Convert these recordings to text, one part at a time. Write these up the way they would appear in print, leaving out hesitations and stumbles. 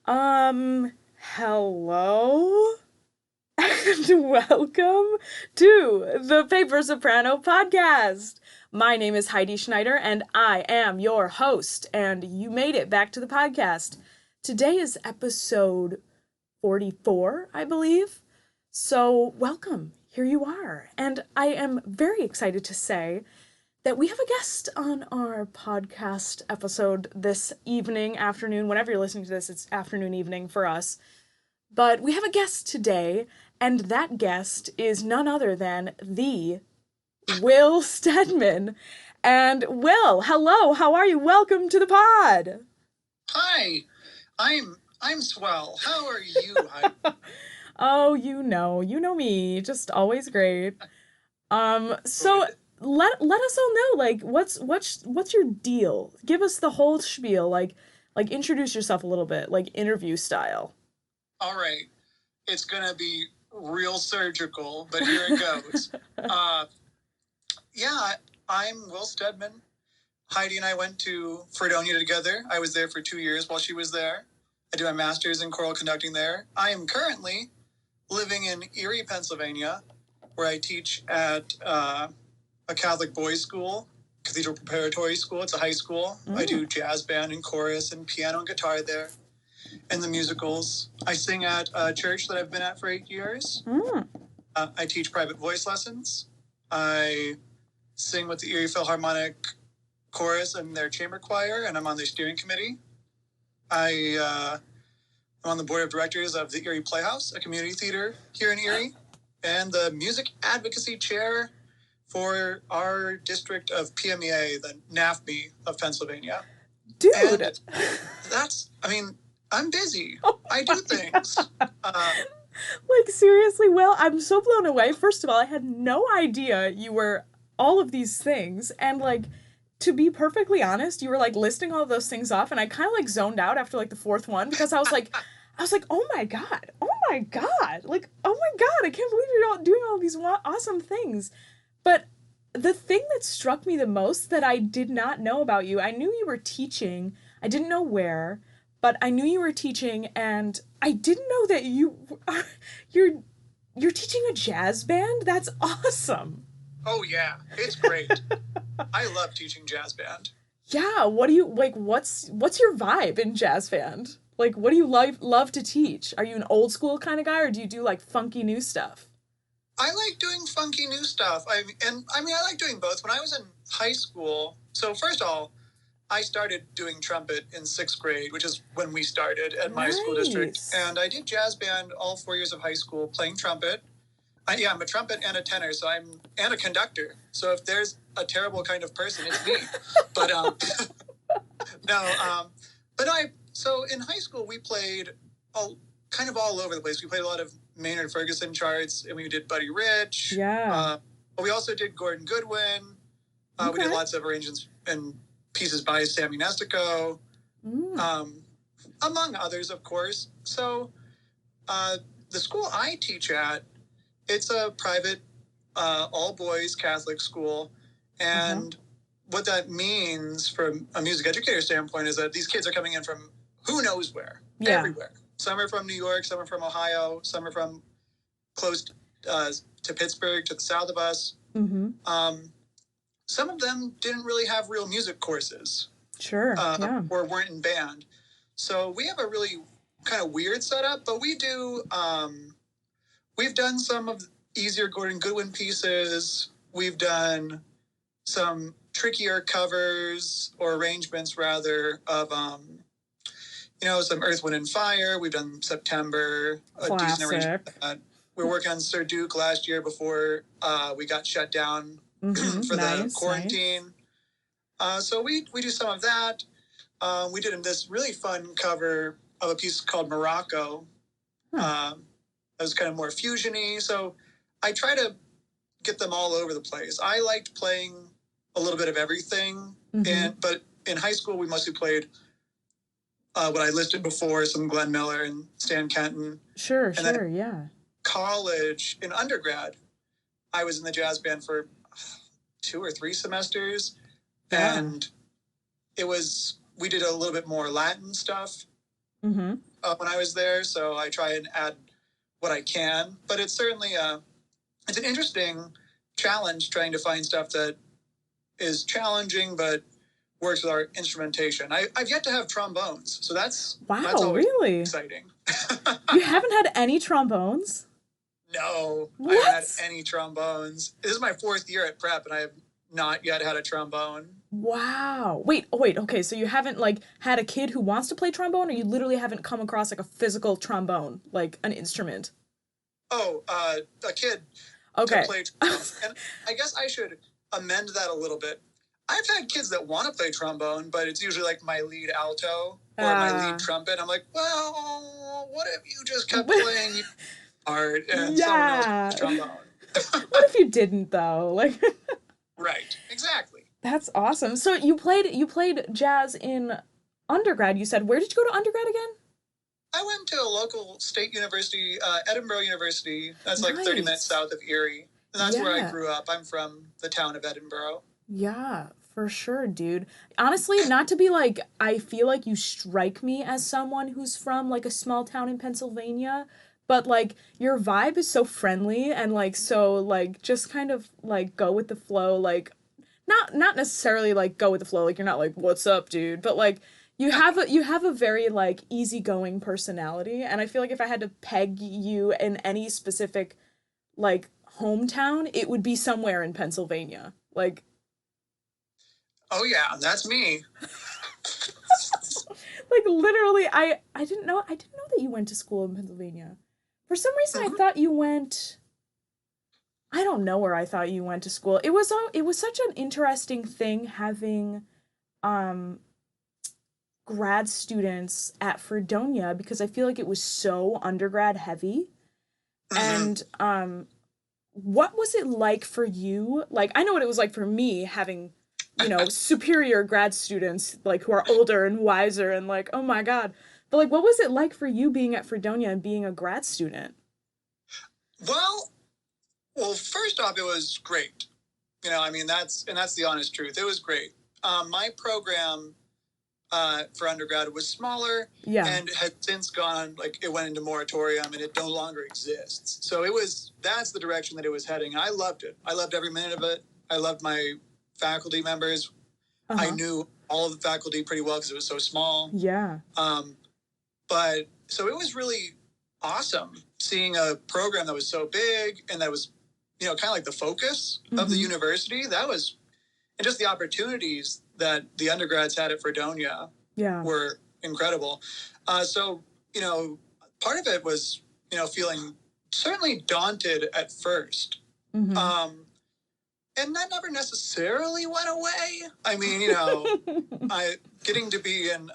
Hello and welcome to the Paper Soprano Podcast. My name is Heidi Schneider and I am your host, and you made it back to the podcast. Today is episode 44, I believe. So, welcome. Here you are. And I am very excited to say that we have a guest on our podcast episode this evening, afternoon. Whenever you're listening to this, it's afternoon, evening for us. But we have a guest today, and that guest is none other than the Will Steadman. And Will, hello, how are you? Welcome to the pod. Hi, I'm swell. How are you? Oh, you know me, just always great. So let us all know, like, what's your deal? Give us the whole spiel, like introduce yourself a little bit, like interview style. All right, it's gonna be real surgical, but here it goes. Yeah, I'm Will Steadman. Heidi and I went to Fredonian together. I was there for 2 years while she was there. I did my master's in choral conducting there. I am currently living in Erie, Pennsylvania, where I teach at a Catholic boys' school, Cathedral Preparatory School. It's a high school. I do jazz band and chorus and piano and guitar there, and the musicals. I sing at a church that I've been at for 8 years. I teach private voice lessons. I sing with the Erie Philharmonic Chorus and their chamber choir, and I'm on the steering committee. I'm on the board of directors of the Erie Playhouse, a community theater here in Erie, and the music advocacy chair for our district of PMEA, the NAFME of Pennsylvania. Dude! And I'm busy. I do things. Like, seriously, Will, I'm so blown away. First of all, I had no idea you were all of these things, and, like, to be perfectly honest, you were, like, listing all of those things off, and I kind of, like, zoned out after, like, the fourth one, because I was like, oh my god, like, oh my god, I can't believe you're all doing all these awesome things. But the thing that struck me the most that I did not know about you, I knew you were teaching, I didn't know where, but I knew you were teaching, and I didn't know that you're teaching a jazz band? That's awesome. Oh yeah, it's great. I love teaching jazz band. Yeah, what do you, like, what's your vibe in jazz band? Like, what do you love to teach? Are you an old school kind of guy, or do you do, like, funky new stuff? I like doing funky new stuff. I like doing both. When I was in high school, so first of all, I started doing trumpet in 6th grade, which is when we started at my school district. And I did jazz band all 4 years of high school, playing trumpet. I'm a trumpet and a tenor, and a conductor. So if there's a terrible kind of person, it's me. But so in high school we played kind of all over the place. We played a lot of Maynard Ferguson charts, and we did Buddy Rich. Yeah. But we also did Gordon Goodwin. We did lots of arrangements and pieces by Sammy Nestico, among others, of course. So the school I teach at, it's a private, all-boys Catholic school, and what that means from a music educator standpoint is that these kids are coming in from who knows where, everywhere. Some are from New York, some are from Ohio, some are from close to Pittsburgh, to the south of us. Some of them didn't really have real music courses. Sure, or weren't in band. So we have a really kind of weird setup, but we do, we've done some of the easier Gordon Goodwin pieces. We've done some trickier covers, or arrangements rather, of, some Earth, Wind, and Fire. We've done September, a decent arrangement of that. We were working on Sir Duke last year before we got shut down for the quarantine. So we do some of that. We did this really fun cover of a piece called Morocco. That was kind of more fusion-y. So I try to get them all over the place. I liked playing a little bit of everything. But in high school, we mostly played what I listed before, some Glenn Miller and Stan Kenton. Sure, College, in undergrad, I was in the jazz band for 2 or 3 semesters. And we did a little bit more Latin stuff. Mm-hmm. When I was there, so I try and add what I can. But it's certainly it's an interesting challenge trying to find stuff that is challenging but works with our instrumentation. I've yet to have trombones, so that's always really exciting. You haven't had any trombones? No, what? I haven't had any trombones. This is my 4th year at prep, and I have not yet had a trombone. Wow. Wait, okay, so you haven't, like, had a kid who wants to play trombone, or you literally haven't come across, like, a physical trombone, like, an instrument? Oh, a kid to play trombone. And I guess I should amend that a little bit. I've had kids that want to play trombone, but it's usually, like, my lead alto or my lead trumpet. I'm like, well, what if you just kept playing art and someone else plays trombone? What if you didn't, though? Like, right, exactly. That's awesome. So you played jazz in undergrad, you said. Where did you go to undergrad again? I went to a local state university, Edinburgh University. That's like 30 minutes south of Erie. And that's where I grew up. I'm from the town of Edinburgh. Yeah, for sure, dude. Honestly, not to be like, I feel like you strike me as someone who's from, like, a small town in Pennsylvania, but, like, your vibe is so friendly and, like, so, like, just kind of, like, go with the flow, like, not necessarily, like, go with the flow, like, you're not like, what's up, dude, but, like, you have a very, like, easygoing personality, and I feel like if I had to peg you in any specific, like, hometown, it would be somewhere in Pennsylvania. Like, oh yeah, that's me. Like, literally, I didn't know that you went to school in Pennsylvania. For some reason, I thought you went, I don't know where I thought you went to school. It was such an interesting thing having grad students at Fredonia, because I feel like it was so undergrad heavy. And what was it like for you? Like, I know what it was like for me, having, you know, superior grad students, like, who are older and wiser and, like, oh my God. But, like, what was it like for you being at Fredonia and being a grad student? Well, first off, it was great. You know, I mean, that's the honest truth. It was great. My program for undergrad was smaller and had since gone, like, it went into moratorium and it no longer exists. So that's the direction that it was heading. I loved it. I loved every minute of it. I loved my faculty members. I knew all of the faculty pretty well because it was so small. Yeah. But so it was really awesome seeing a program that was so big and that was, you know, kind of like the focus of the university. That was, and just the opportunities that the undergrads had at Fredonia were incredible. So, you know, part of it was, you know, feeling certainly daunted at first. And that never necessarily went away. I mean, you know, getting to be in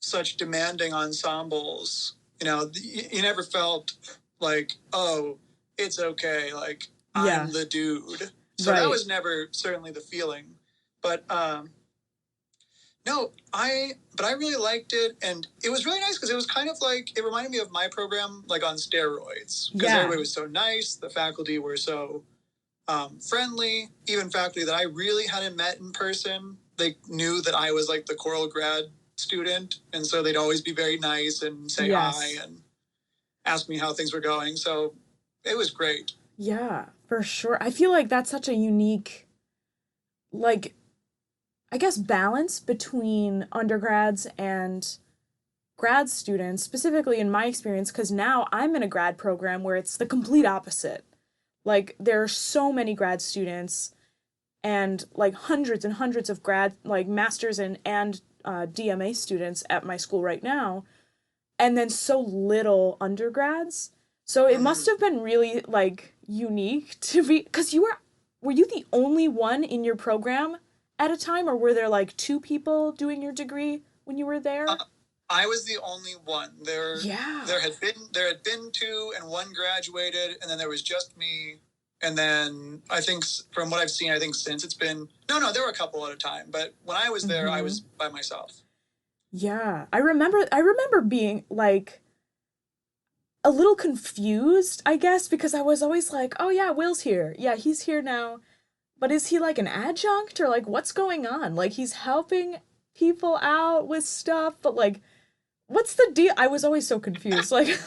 such demanding ensembles, you know, you never felt like, oh, it's okay, like, I'm the dude. So that was never certainly the feeling. But no, I really liked it, and it was really nice because it was kind of like, it reminded me of my program, like, on steroids, because everybody was so nice, the faculty were so friendly, even faculty that I really hadn't met in person. They knew that I was, like, the choral grad student, and so they'd always be very nice and say hi and ask me how things were going. So it was great. Yeah, for sure. I feel like that's such a unique, like, I guess, balance between undergrads and grad students, specifically in my experience, because now I'm in a grad program where it's the complete opposite. Like, there are so many grad students and, like, hundreds and hundreds of masters and DMA students at my school right now, and then so little undergrads. So it must have been really, like, unique to be, because were you the only one in your program at a time, or were there, like, 2 people doing your degree when you were there? I was the only one. There had been 2, and 1 graduated, and then there was just me. And then I think, from what I've seen, I think since it's been, no, there were a couple at a time, but when I was there, I was by myself. Yeah, I remember being, like, a little confused, I guess, because I was always like, oh yeah, Will's here. Yeah, he's here now. But is he, like, an adjunct, or, like, what's going on? Like, he's helping people out with stuff, but, like, what's the deal? I was always so confused. Like,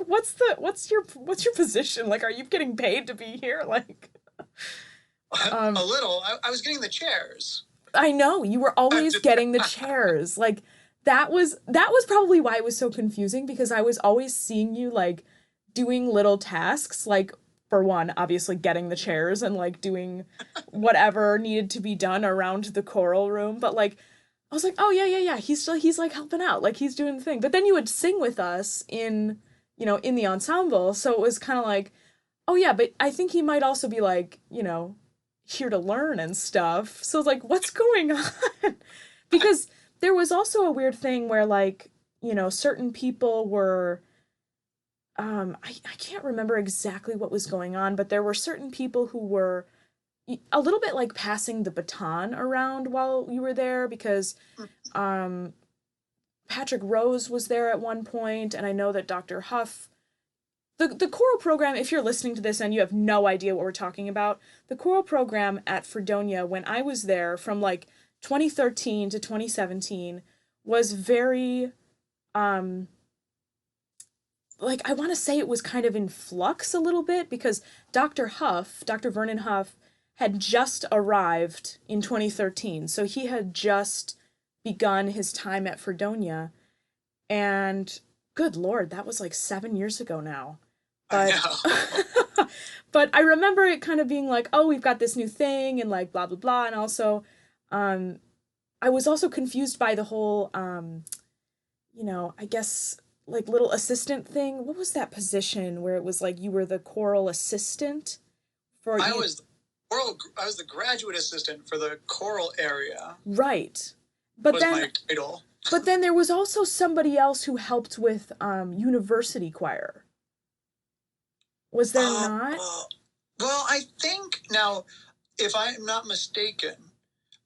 what's your position? Like, are you getting paid to be here? Like, a little. I was getting the chairs. I know, you were always getting the chairs. Like, that was probably why it was so confusing, because I was always seeing you, like, doing little tasks, like, for one, obviously getting the chairs and, like, doing whatever needed to be done around the choral room. But, like, I was like, oh, yeah. He's like, helping out. Like, he's doing the thing. But then you would sing with us in the ensemble. So it was kind of like, oh, yeah, but I think he might also be, like, here to learn and stuff. So, like, what's going on? Because there was also a weird thing where, like, certain people were, I can't remember exactly what was going on, but there were certain people who were a little bit like passing the baton around while you were there, because Patrick Rose was there at one point, and I know that Dr. Huff, the choral program, if you're listening to this and you have no idea what we're talking about, the choral program at Fredonia, when I was there from like 2013 to 2017, was very, like, I want to say it was kind of in flux a little bit, because Dr. Vernon Huff, had just arrived in 2013. So he had just begun his time at Fredonia. And good Lord, that was like 7 years ago now. But, but I remember it kind of being like, oh, we've got this new thing and like blah, blah, blah. And also, I was also confused by the whole, I guess like little assistant thing. What was that position where it was like you were the choral assistant? I was the graduate assistant for the choral area. Right. But was then my title. But then there was also somebody else who helped with university choir. Was there not? Well, I think now, if I'm not mistaken,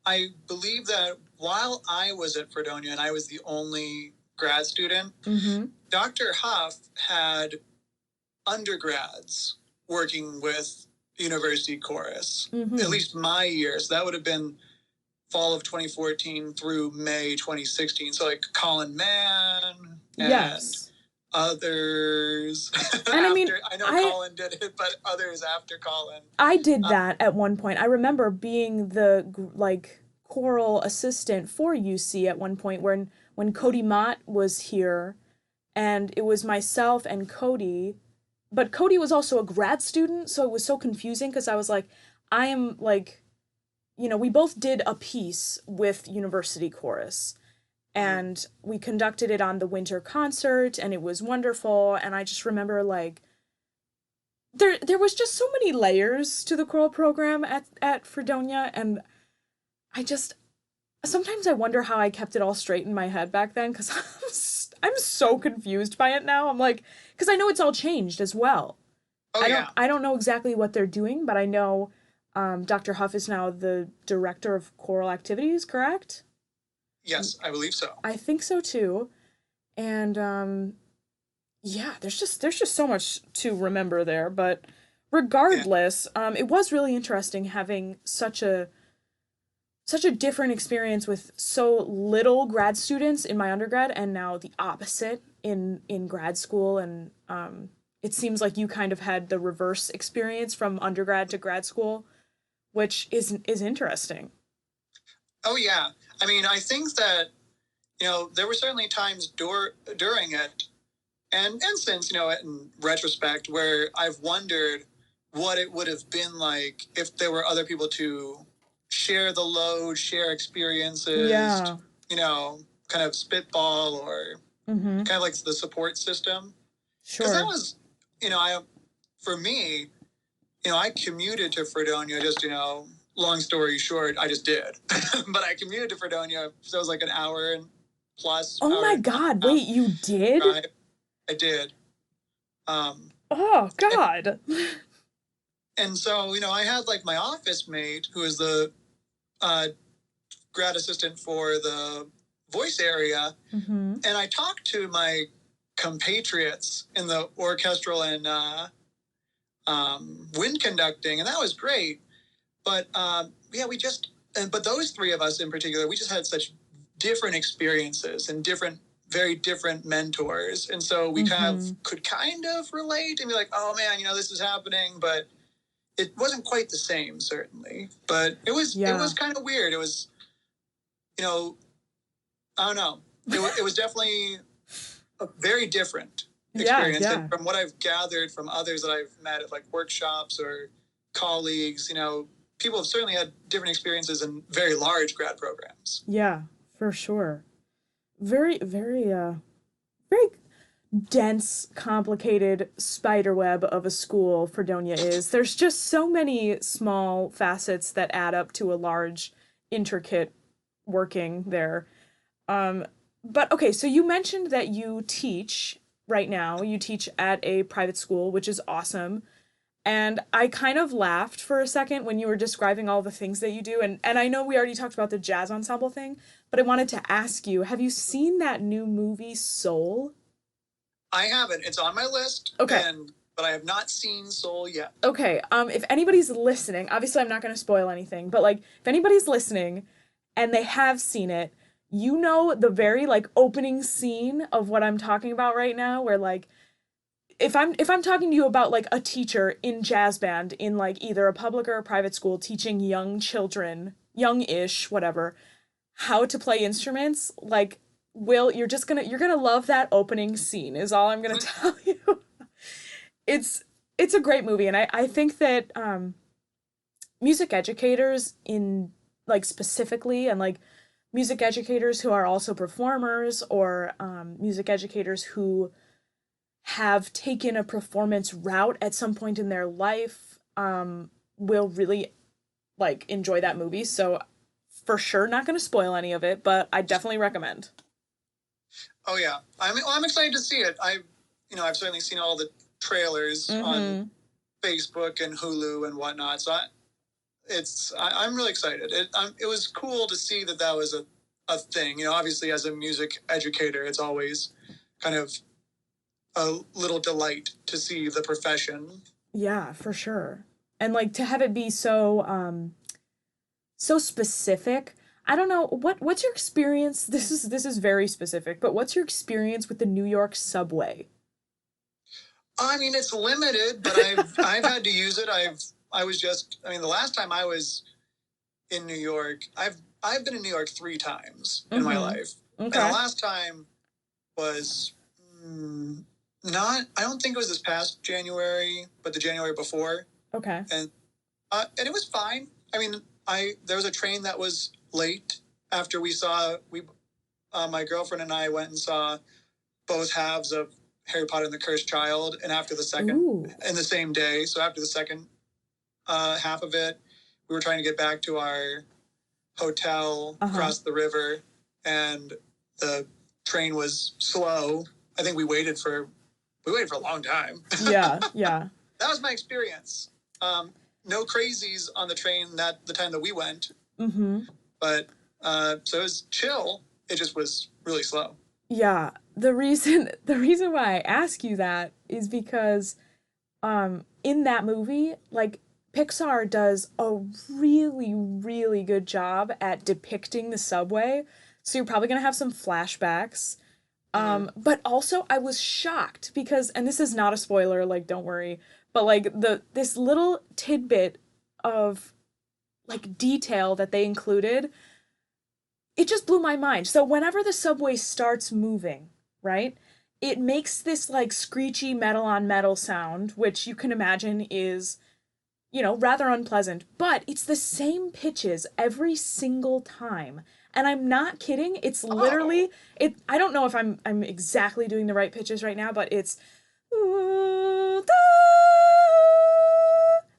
I believe that while I was at Fredonia and I was the only grad student, Dr. Huff had undergrads working with University Chorus, at least my year. So that would have been fall of 2014 through May 2016. So like Colin Mann and others. And I know Colin did it, but others after Colin. I did that at one point. I remember being the like choral assistant for UC at one point when Cody Mott was here, and it was myself and Cody. But Cody was also a grad student, so it was so confusing because I was like, I am like, we both did a piece with University Chorus, and we conducted it on the winter concert, and it was wonderful. And I just remember like, there was just so many layers to the choral program at Fredonia, and sometimes I wonder how I kept it all straight in my head back then, because I'm so confused by it now. I'm like, because I know it's all changed as well. I don't know exactly what they're doing, but I know Dr. Huff is now the director of choral activities, correct? Yes, I believe so. I think so too. And there's just so much to remember there. But regardless, it was really interesting having such a different experience with so little grad students in my undergrad, and now the opposite in grad school. And it seems like you kind of had the reverse experience from undergrad to grad school, which is interesting. Oh, yeah. I mean, I think that, there were certainly times during it, and since, in retrospect, where I've wondered what it would have been like if there were other people to share the load, share experiences, kind of spitball, or kind of like the support system. Sure. Because that was, for me, I commuted to Fredonia, just, long story short, I just did. But I commuted to Fredonia, so it was like an hour and plus. Oh my God, wait, you did? I did. Oh, God. And so, I had like my office mate who was the grad assistant for the voice area. And I talked to my compatriots in the orchestral and wind conducting, and that was great. But but those three of us in particular, we just had such different experiences and different very different mentors. And so we could kind of relate and be like, oh man, this is happening, but it wasn't quite the same, certainly. But it was kind of weird. It was, I don't know. It was definitely a very different experience. And from what I've gathered from others that I've met at like workshops or colleagues, people have certainly had different experiences in very large grad programs. Yeah, for sure. Very, very, very dense, complicated spiderweb of a school Fredonia is. There's just so many small facets that add up to a large, intricate working there. But okay, so you mentioned that you teach right now. You teach at a private school, which is awesome. And I kind of laughed for a second when you were describing all the things that you do. And I know we already talked about the jazz ensemble thing, but I wanted to ask you, have you seen that new movie, Soul? I haven't. It's on my list. Okay. But I have not seen Soul yet. Okay. If anybody's listening, obviously I'm not going to spoil anything, but like if anybody's listening and they have seen it, the very like opening scene of what I'm talking about right now, where like if I'm talking to you about like a teacher in jazz band in like either a public or a private school teaching young children, young-ish, whatever, how to play instruments, like you're gonna love that opening scene is all I'm gonna tell you. It's a great movie, and I think that music educators in like specifically, and like music educators who are also performers, or music educators who have taken a performance route at some point in their life will really like enjoy that movie. So for sure not going to spoil any of it, but I definitely recommend. Oh yeah. I'm excited to see it. I've certainly seen all the trailers on Facebook and Hulu and whatnot. So I'm really excited. It was cool to see that was a thing. Obviously as a music educator, it's always kind of a little delight to see the profession. Yeah, for sure. And like to have it be so so specific. I don't know, what's your experience? This is very specific, but what's your experience with the New York subway? I mean, it's limited, but I've had to use it. The last time I was in New York, I've been in New York 3 times in my life. Okay. And the last time was I don't think it was this past January, but the January before. Okay. And it was fine. I mean, there was a train that was late after my girlfriend and I went and saw both halves of Harry Potter and the Cursed Child, and after the second, in the same day. So after the second half of it, we were trying to get back to our hotel across the river, and the train was slow. I think we waited for a long time. Yeah. That was my experience. No crazies on the train the time that we went. But so it was chill. It just was really slow. Yeah. The reason why I ask you that is because in that movie, like Pixar does a really, really good job at depicting the subway. So you're probably going to have some flashbacks. But also I was shocked because, and this is not a spoiler, like, don't worry, but like this little tidbit of like detail that they included, it just blew my mind. So whenever the subway starts moving, right, it makes this like screechy metal on metal sound, which you can imagine is, rather unpleasant, but it's the same pitches every single time. And I'm not kidding. It's literally I don't know if I'm exactly doing the right pitches right now, but it's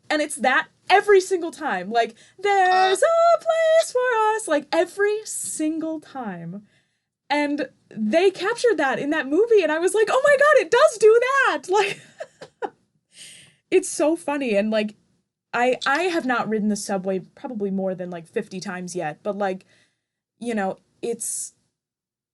and it's that every single time. Like there's a place for us, like every single time. And they captured that in that movie, and I was like, "Oh my god, it does do that." Like it's so funny. And like I have not ridden the subway probably more than like 50 times yet, but like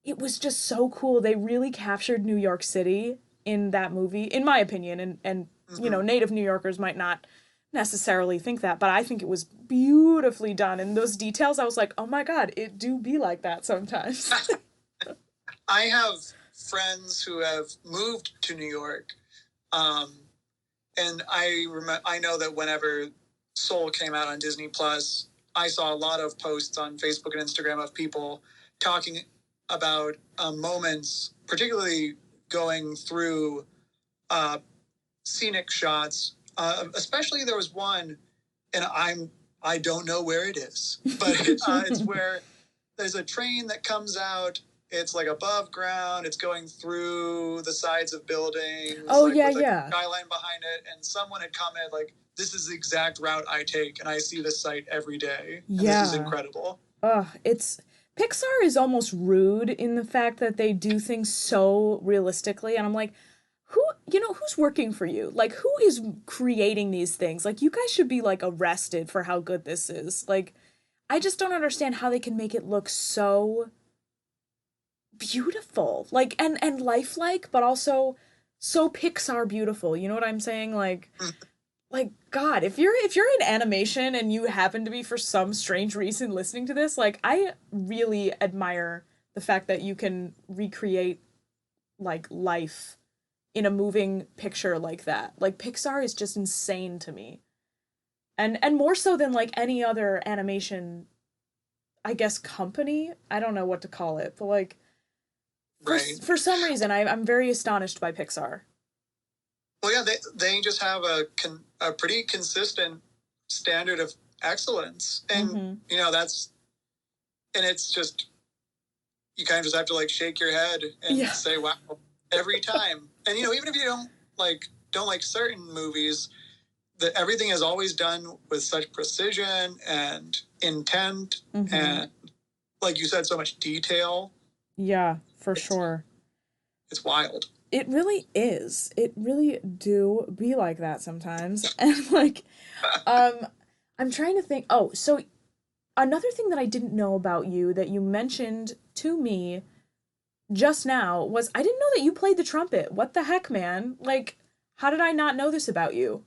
it was just so cool. They really captured New York City in that movie, in my opinion, and native New Yorkers might not necessarily think that, but I think it was beautifully done. And those details, I was like, oh my god, it do be like that sometimes. I have friends who have moved to New York. And I know that whenever Soul came out on Disney Plus, I saw a lot of posts on Facebook and Instagram of people talking about moments, particularly going through scenic shots. Especially there was one, and I don't know where it is, but it's where there's a train that comes out. It's like above ground. It's going through the sides of buildings. Oh, like, yeah, with, like, yeah. a skyline behind it. And someone had commented, like, this is the exact route I take, and I see this site every day. And Yeah. this is incredible. Pixar is almost rude in the fact that they do things so realistically. And I'm like, who's working for you? Like, who is creating these things? Like, you guys should be, like, arrested for how good this is. Like, I just don't understand how they can make it look so beautiful, like, and lifelike, but also so Pixar beautiful. You know what I'm saying? Like God, if you're in animation and you happen to be for some strange reason listening to this, like, I really admire the fact that you can recreate like life in a moving picture like that. Like, Pixar is just insane to me. And more so than like any other animation, I guess, company. I don't know what to call it, but like, for some reason, I'm very astonished by Pixar. Well, yeah, they just have a pretty consistent standard of excellence, and and it's just, you kind of just have to like shake your head and say, wow, every time. And even if you don't like certain movies, that everything is always done with such precision and intent, and like you said, so much detail. Yeah, for sure. It's wild. It really is. It really do be like that sometimes. And like, I'm trying to think. Oh, so another thing that I didn't know about you that you mentioned to me just now was, I didn't know that you played the trumpet. What the heck, man? Like, how did I not know this about you?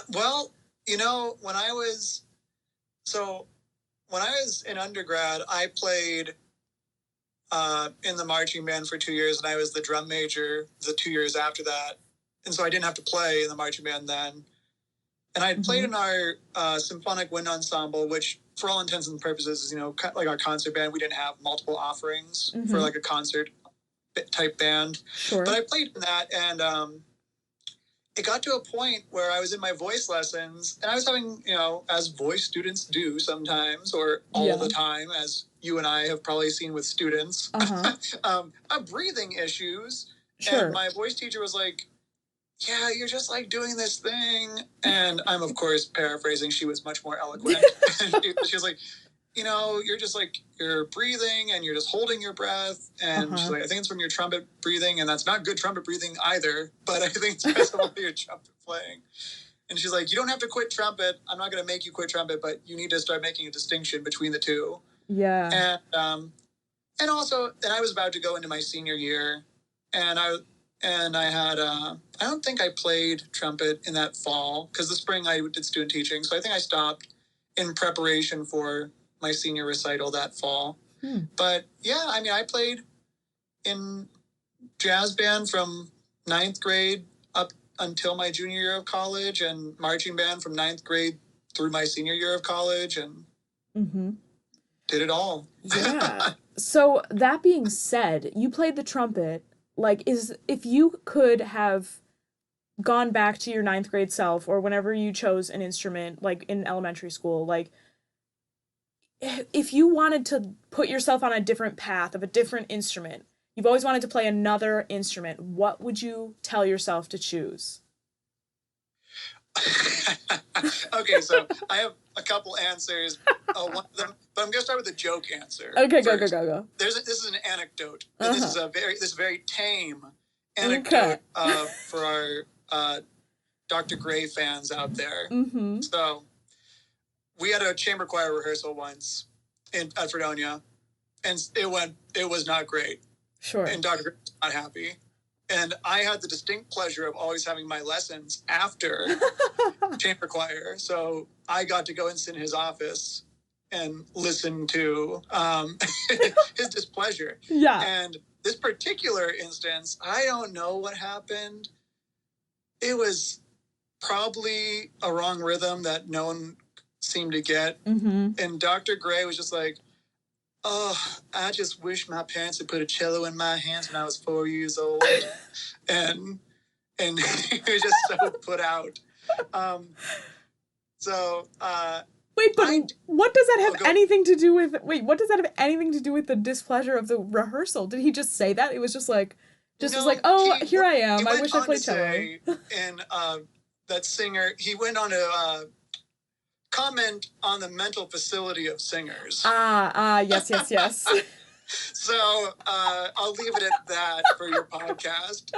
Well, when I was in undergrad, I played in the marching band for 2 years, and I was the drum major the 2 years after that. And so I didn't have to play in the marching band then. And I played in our symphonic wind ensemble, which for all intents and purposes is, like our concert band. We didn't have multiple offerings for like a concert type band. Sure. But I played in that, and it got to a point where I was in my voice lessons, and I was having, as voice students do sometimes, or all the time, as you and I have probably seen with students, breathing issues. Sure. And my voice teacher was like, yeah, you're just like doing this thing. And I'm, of course, paraphrasing. She was much more eloquent. She was like, you're just like, you're breathing and you're just holding your breath. And she's like, I think it's from your trumpet breathing, and that's not good trumpet breathing either, but I think it's because of your trumpet playing. And she's like, you don't have to quit trumpet. I'm not going to make you quit trumpet, but you need to start making a distinction between the two. Yeah. And also, I was about to go into my senior year, and I had, I don't think I played trumpet in that fall, because the spring I did student teaching. So I think I stopped in preparation for my senior recital that fall. But yeah, I played in jazz band from 9th grade up until my junior year of college, and marching band from 9th grade through my senior year of college, and did it all. Yeah. So that being said, you played the trumpet. Like, if you could have gone back to your 9th grade self, or whenever you chose an instrument, like in elementary school, like, if you wanted to put yourself on a different path of a different instrument, you've always wanted to play another instrument, what would you tell yourself to choose? Okay, so I have a couple answers. One of them, but I'm going to start with a joke answer. Okay, first. Go. This is an anecdote. And this is very tame anecdote for our Dr. Gray fans out there. So we had a chamber choir rehearsal once at Fredonia, and it was not great. Sure. And Dr. Gray was not happy. And I had the distinct pleasure of always having my lessons after chamber choir. So I got to go and sit in his office and listen to his displeasure. Yeah. And this particular instance, I don't know what happened. It was probably a wrong rhythm that no one seemed to get. Mm-hmm. And Dr. Gray was just like, oh, I just wish my parents had put a cello in my hands when I was 4 years old. and he was just so put out. Wait, but what does that have anything to do with... Wait, what does that have anything to do with the displeasure of the rehearsal? Did he just say that? It was just like... here I am. I wish I played cello. And that singer, he went on to comment on the mental facility of singers. Yes. So I'll leave it at that for your podcast.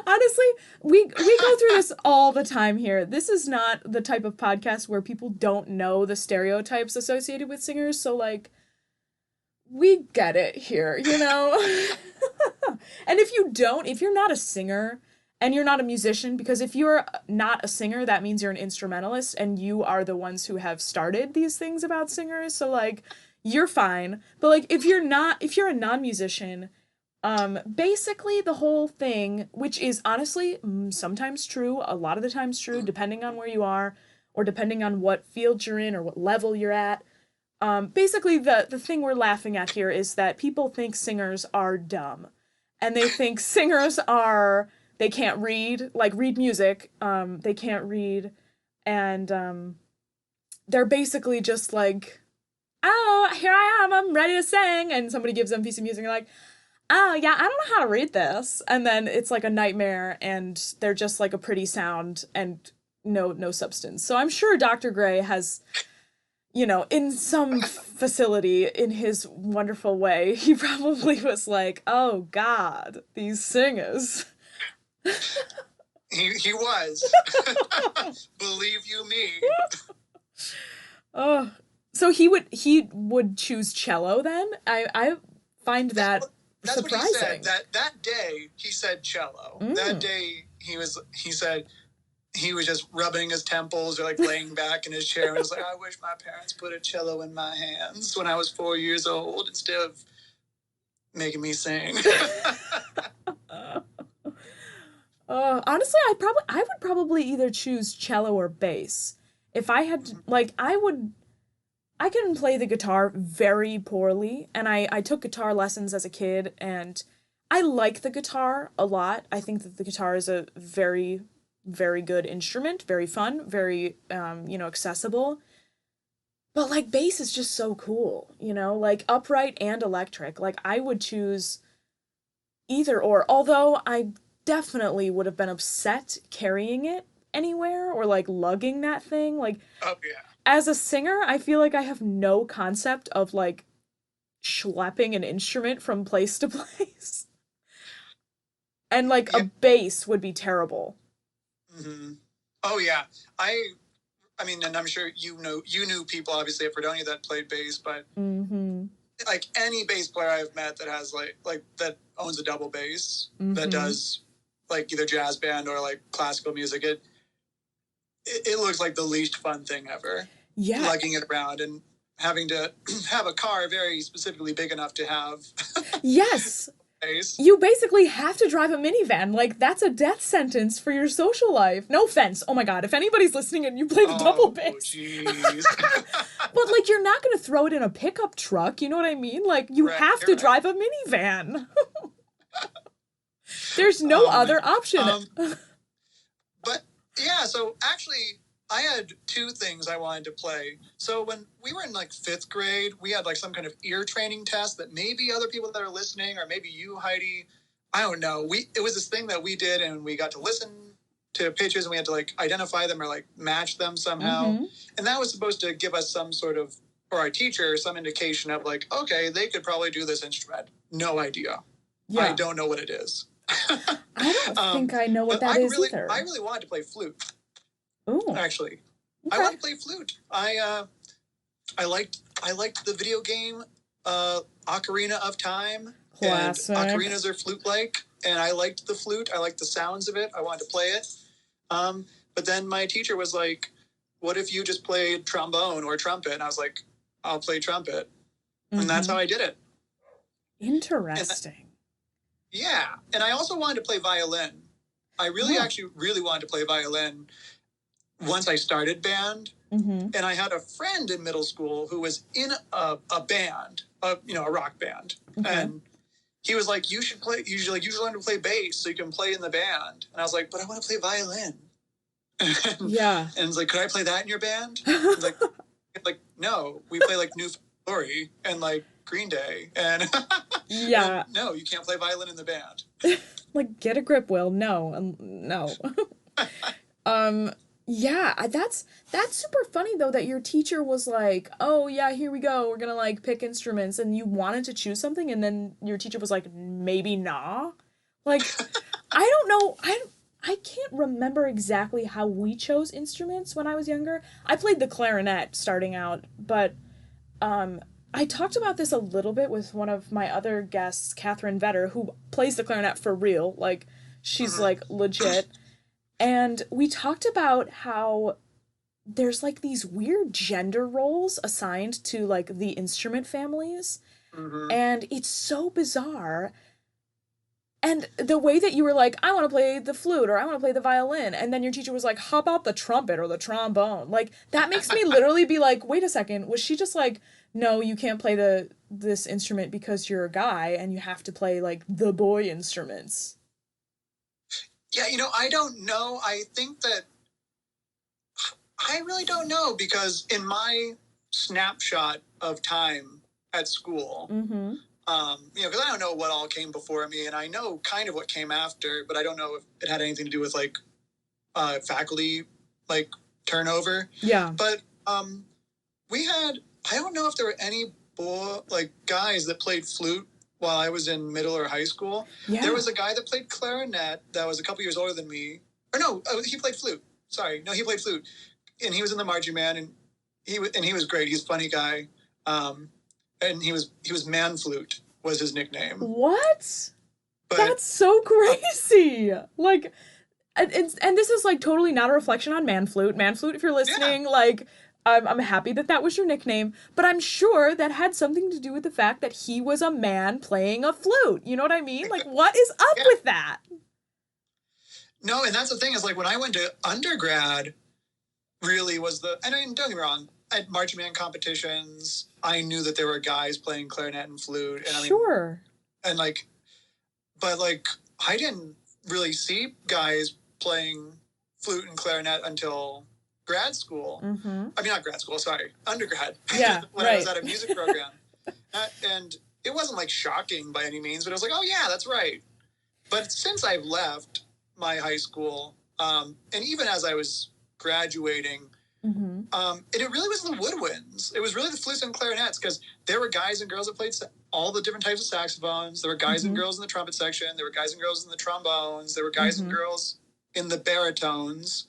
Honestly, we go through this all the time here. This is not the type of podcast where people don't know the stereotypes associated with singers, so, like, we get it here, you know? And if you're not a singer and you're not a musician, because if you're not a singer, that means you're an instrumentalist, and you are the ones who have started these things about singers, so, like, you're fine. But, like, if you're a non-musician, basically the whole thing, which is honestly sometimes true, a lot of the times true, depending on where you are, or depending on what field you're in or what level you're at, basically the thing we're laughing at here is that people think singers are dumb. And they think singers they can't read music, they can't read, and they're basically just like, oh, here I am, I'm ready to sing, and somebody gives them a piece of music, and they're like, oh, yeah, I don't know how to read this. And then it's like a nightmare, and they're just like a pretty sound and no substance. So I'm sure Dr. Gray has, you know, in some facility, in his wonderful way, he probably was like, oh, God, these singers. He was. Believe you me. Oh, so he would choose cello then? I find that That's surprising. What he said. That day he said cello. That day he said he was just rubbing his temples or like laying back in his chair and was like, I wish my parents put a cello in my hands when I was 4 years old instead of making me sing. Honestly, I would probably either choose cello or bass. If I had to, like, I can play the guitar very poorly, and I took guitar lessons as a kid, and I like the guitar a lot. I think that the guitar is a very, very good instrument, very fun, very, accessible. But, like, bass is just so cool, you know? Like, upright and electric. Like, I would choose either or, although I definitely would have been upset carrying it anywhere or, like, lugging that thing. Like, oh, yeah. As a singer, I feel like I have no concept of, like, schlepping an instrument from place to place. And, like, a bass would be terrible. Mm-hmm. Oh, yeah. I mean, and I'm sure you knew people, obviously, at Fredonian that played bass, but, like, any bass player I've met that has, like that owns a double bass, that does, like, either jazz band or, like, classical music, it looks like the least fun thing ever. Yeah. Lugging it around and having to have a car very specifically big enough to have. Yes. You basically have to drive a minivan. Like, that's a death sentence for your social life. No offense. Oh my God. If anybody's listening and you play the double bass. Oh, jeez. But, like, you're not going to throw it in a pickup truck. You know what I mean? Like, you have to drive a minivan. There's no other option. But, yeah, so actually, I had two things I wanted to play. So when we were in, like, 5th grade, we had, like, some kind of ear training test that maybe other people that are listening, or maybe you, Heidi, I don't know. It was this thing that we did, and we got to listen to pitches, and we had to, like, identify them or, like, match them somehow. And that was supposed to give us some sort of, or our teacher, some indication of, like, okay, they could probably do this instrument. No idea. Yeah. I don't know what it is. I don't think I know what that is either. I really wanted to play flute. Ooh. Actually, okay. I want to play flute. I liked the video game Ocarina of Time. Classic. And ocarinas are flute-like, and I liked the flute. I liked the sounds of it. I wanted to play it. But then my teacher was like, "What if you just played trombone or trumpet?" And I was like, I'll play trumpet. And that's how I did it. Interesting. And I also wanted to play violin. I really wanted to play violin once I started band. And I had a friend in middle school who was in a band, a rock band. And he was like, you should learn to play bass so you can play in the band. And I was like, but I want to play violin. And it's like, could I play that in your band? like, no, we play like New Glory and like Green Day. And and no, you can't play violin in the band. Like, get a grip, Will. No. That's super funny, though, that your teacher was like, oh, yeah, here we go. We're gonna, like, pick instruments. And you wanted to choose something, and then your teacher was like, maybe nah? Like, I don't know. I can't remember exactly how we chose instruments when I was younger. I played the clarinet starting out, but I talked about this a little bit with one of my other guests, Catherine Vetter, who plays the clarinet for real. Like, she's, like, legit. And we talked about how there's, like, these weird gender roles assigned to, like, the instrument families. And it's so bizarre. And the way that you were like, I want to play the flute or I want to play the violin. And then your teacher was like, how about the trumpet or the trombone? Like, that makes me literally be like, wait a second. Was she just like, no, you can't play this instrument because you're a guy and you have to play, like, the boy instruments? Yeah, I don't know. I think that I really don't know, because in my snapshot of time at school, because I don't know what all came before me, and I know kind of what came after, but I don't know if it had anything to do with, like, faculty, like, turnover. Yeah. But we had, I don't know if there were any guys that played flute while I was in middle or high school. Yeah. There was a guy that played clarinet that was a couple years older than me. Or no, he played flute. Sorry. No, he played flute. And he was in the marching band, and he was great. He's a funny guy. And he was Man Flute was his nickname. What? But that's so crazy. Like, and this is, like, totally not a reflection on Man Flute. Man Flute, if you're listening, like, I'm happy that was your nickname, but I'm sure that had something to do with the fact that he was a man playing a flute. You know what I mean? Like, what is up with that? No, and that's the thing, is, like, when I went to undergrad, really was and I mean, don't get me wrong, at marching band competitions, I knew that there were guys playing clarinet and flute. And I mean, and, like, but, like, I didn't really see guys playing flute and clarinet until grad school. I mean, not grad school, sorry, undergrad. Yeah, when I was at a music program. And it wasn't, like, shocking by any means, but I was like, oh yeah, that's right. But since I've left my high school, and even as I was graduating, it really was the woodwinds. It was really the flutes and clarinets, because there were guys and girls that played all the different types of saxophones. There were guys and girls in the trumpet section. There were guys and girls in the trombones. There were guys and girls in the baritones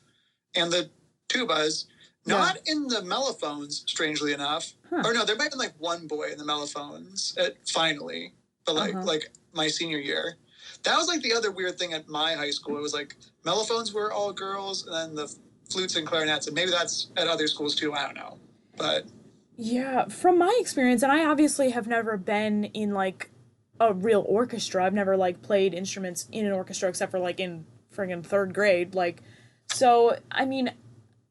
and the tubas, not in the mellophones, strangely enough. Or no, there might have been, like, one boy in the mellophones finally, but like my senior year. That was, like, the other weird thing at my high school. It was, like, mellophones were all girls, and then the flutes and clarinets, and maybe that's at other schools too, I don't know. But yeah, from my experience, and I obviously have never been in, like, a real orchestra. I've never, like, played instruments in an orchestra except for, like, in friggin' third grade. Like, so, I mean,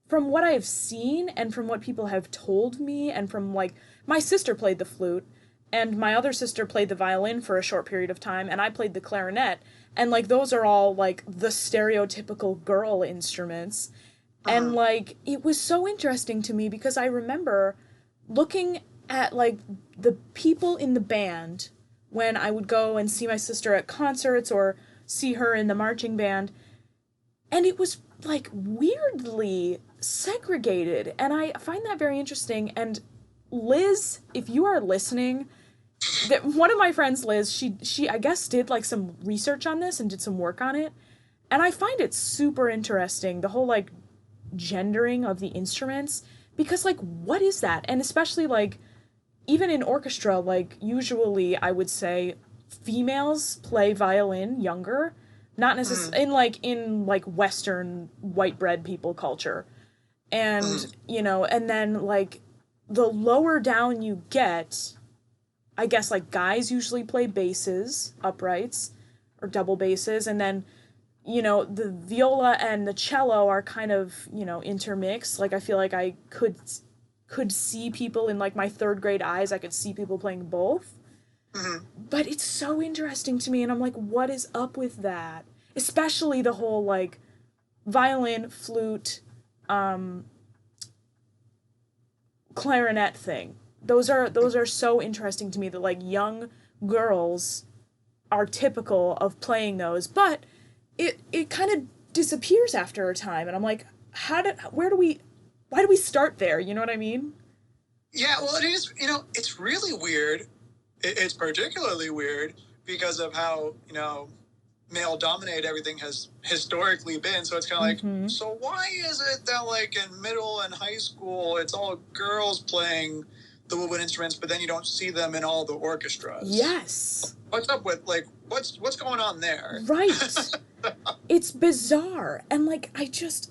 from what I've seen and from what people have told me, and from, like, my sister played the flute, and my other sister played the violin for a short period of time, and I played the clarinet, and, like, those are all, like, the stereotypical girl instruments. And, like, it was so interesting to me because I remember looking at, like, the people in the band when I would go and see my sister at concerts or see her in the marching band, and it was, like, weirdly segregated, and I find that very interesting. And Liz, if you are listening, one of my friends, Liz, she I guess did, like, some research on this and did some work on it, and I find it super interesting, the whole, like, gendering of the instruments, because, like, what is that? And especially, like, even in orchestra, like, usually I would say females play violin younger, not necessarily in Western white bread people culture, and you know, and then, like, the lower down you get, I guess, like, guys usually play basses, uprights, or double basses, and then, you know, the viola and the cello are kind of, you know, intermixed. Like, I feel like I could see people in, like, my third grade eyes, I could see people playing both. Mm-hmm. But it's so interesting to me, and I'm like, what is up with that? Especially the whole, like, violin, flute, clarinet thing. Those are so interesting to me, that, like, young girls are typical of playing those, but it kind of disappears after a time, and I'm like, why do we start there? You know what I mean? Yeah, well, it is, it's really weird. It's particularly weird because of how, male dominated everything has historically been. So it's kind of like, so why is it that, like, in middle and high school, it's all girls playing the woodwind instruments, but then you don't see them in all the orchestras? Yes. What's up with, like, what's going on there? Right. It's bizarre. And, like,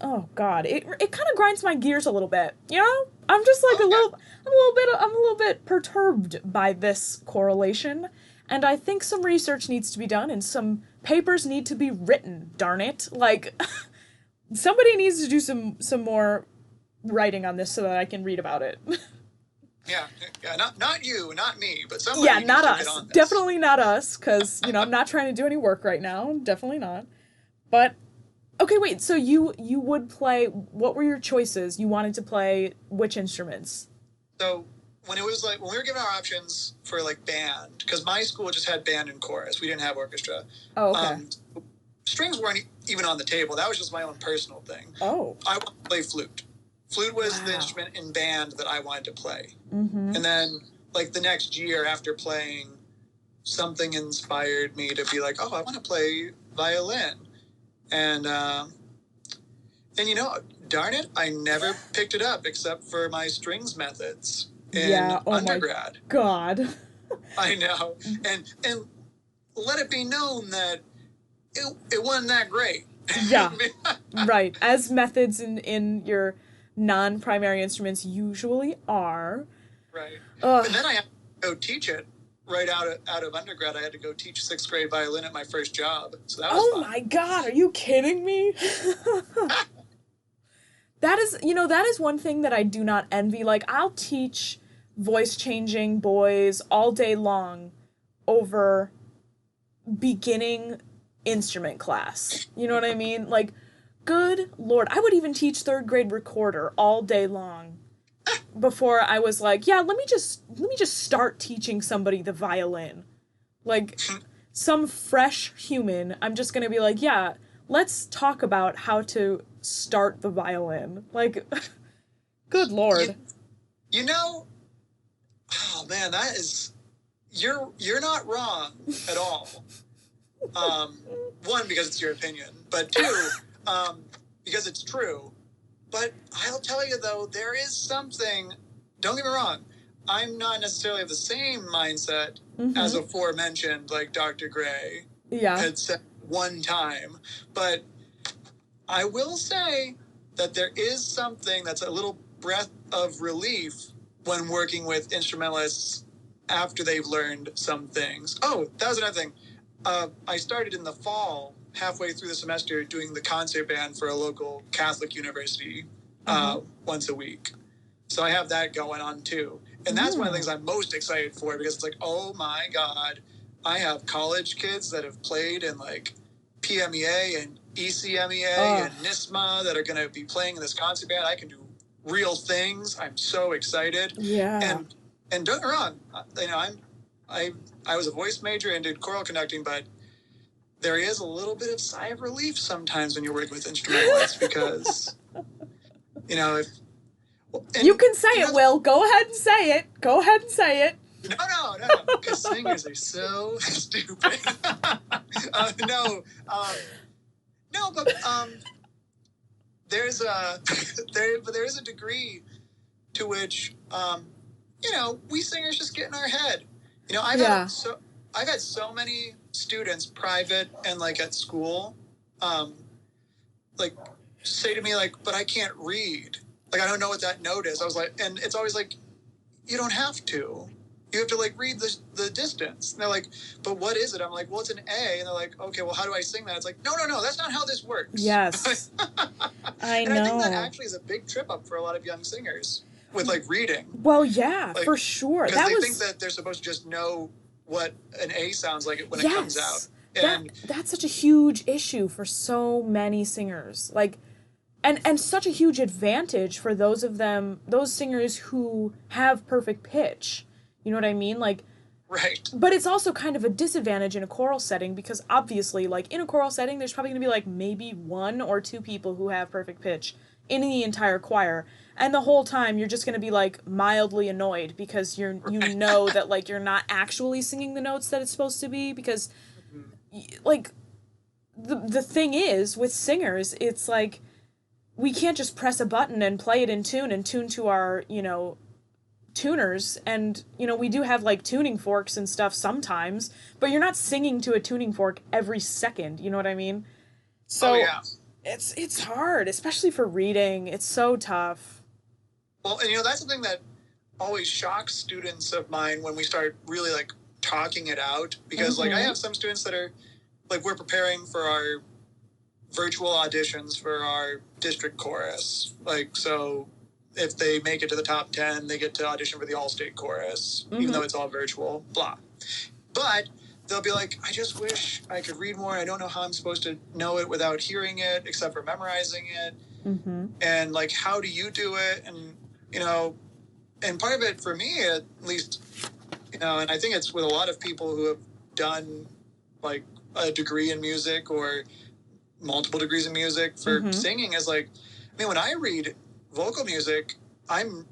oh God, it kind of grinds my gears a little bit. You know? I'm just like I'm a little bit perturbed by this correlation. And I think some research needs to be done and some papers need to be written, darn it. Like, somebody needs to do some more writing on this so that I can read about it. Yeah, not you, not me, but somebody. Yeah, not us. Get on this. Definitely not us, because, I'm not trying to do any work right now. Definitely not. But, okay, wait, so you would play, what were your choices? You wanted to play which instruments? So, when we were given our options for, like, band, because my school just had band and chorus. We didn't have orchestra. Oh, okay. Strings weren't even on the table. That was just my own personal thing. Oh. I wanted to play flute. Flute was the instrument in band that I wanted to play. Mm-hmm. And then, like, the next year after playing, something inspired me to be like, oh, I want to play violin. And darn it, I never picked it up except for my strings methods in undergrad. My God. I know. And let it be known that it wasn't that great. Yeah. Right. As methods in your non-primary instruments usually are. Right. But then I had to go teach it right out of undergrad. I had to go teach 6th grade violin at my first job. So that was fun. My God, are you kidding me? That is one thing that I do not envy. Like, I'll teach voice changing boys all day long over beginning instrument class. You know what I mean? Like, good Lord, I would even teach 3rd grade recorder all day long before I was like, yeah, let me just start teaching somebody the violin. Like, some fresh human, I'm just gonna be like, yeah, let's talk about how to start the violin. Like, good Lord. Oh man, that is, you're not wrong at all. One, because it's your opinion, but two, because it's true. But I'll tell you, though, there is something, don't get me wrong, I'm not necessarily of the same mindset as aforementioned, like Dr. Gray had said one time. But I will say that there is something that's a little breath of relief when working with instrumentalists after they've learned some things. Oh, that was another thing. I started in the fall, halfway through the semester, doing the concert band for a local Catholic university once a week. So I have that going on too. And that's one of the things I'm most excited for, because it's like, oh my God, I have college kids that have played in, like, PMEA and ECMEA and NISMA that are going to be playing in this concert band. I can do real things. I'm so excited. Yeah. And don't get me wrong, I was a voice major and did choral conducting, but there is a little bit of sigh of relief sometimes when you're working with instrumentalists because, you can say it, Will. Go ahead and say it. Go ahead and say it. No, because singers are so stupid. There's a degree to which, we singers just get in our head. I've had so many students, private and, like, at school, say to me, like, but I can't read. Like, I don't know what that note is. I was like, and it's always like, you don't have to. You have to like read the distance. And they're like, but what is it? I'm like, well, it's an A. And they're like, okay, well, how do I sing that? It's like, no, that's not how this works. Yes. I know. And I think that actually is a big trip up for a lot of young singers with like reading. Well, yeah, like, for sure. Because they think that they're supposed to just know what an A sounds like when it comes out. And that's such a huge issue for so many singers. Like, and such a huge advantage for those singers who have perfect pitch. You know what I mean? Like, right. But it's also kind of a disadvantage in a choral setting because obviously, like, in a choral setting, there's probably going to be, like, maybe 1 or 2 people who have perfect pitch in the entire choir. And the whole time, you're just going to be, like, mildly annoyed because you know that, like, you're not actually singing the notes that it's supposed to be because, like, the thing is, with singers, it's, like, we can't just press a button and play it in tune and tune to our, tuners, and we do have like tuning forks and stuff sometimes, but you're not singing to a tuning fork every second, you know what I mean? So it's hard, especially for reading. It's so tough. Well, and that's the thing that always shocks students of mine when we start really like talking it out, because like I have some students that are like, we're preparing for our virtual auditions for our district chorus, like, so if they make it to the top 10, they get to audition for the all-state chorus, even though it's all virtual, blah. But they'll be like, I just wish I could read more. I don't know how I'm supposed to know it without hearing it, except for memorizing it. And, like, how do you do it? And, and part of it for me, at least, and I think it's with a lot of people who have done, like, a degree in music or multiple degrees in music for singing is, like, I mean, when I read vocal music, I'm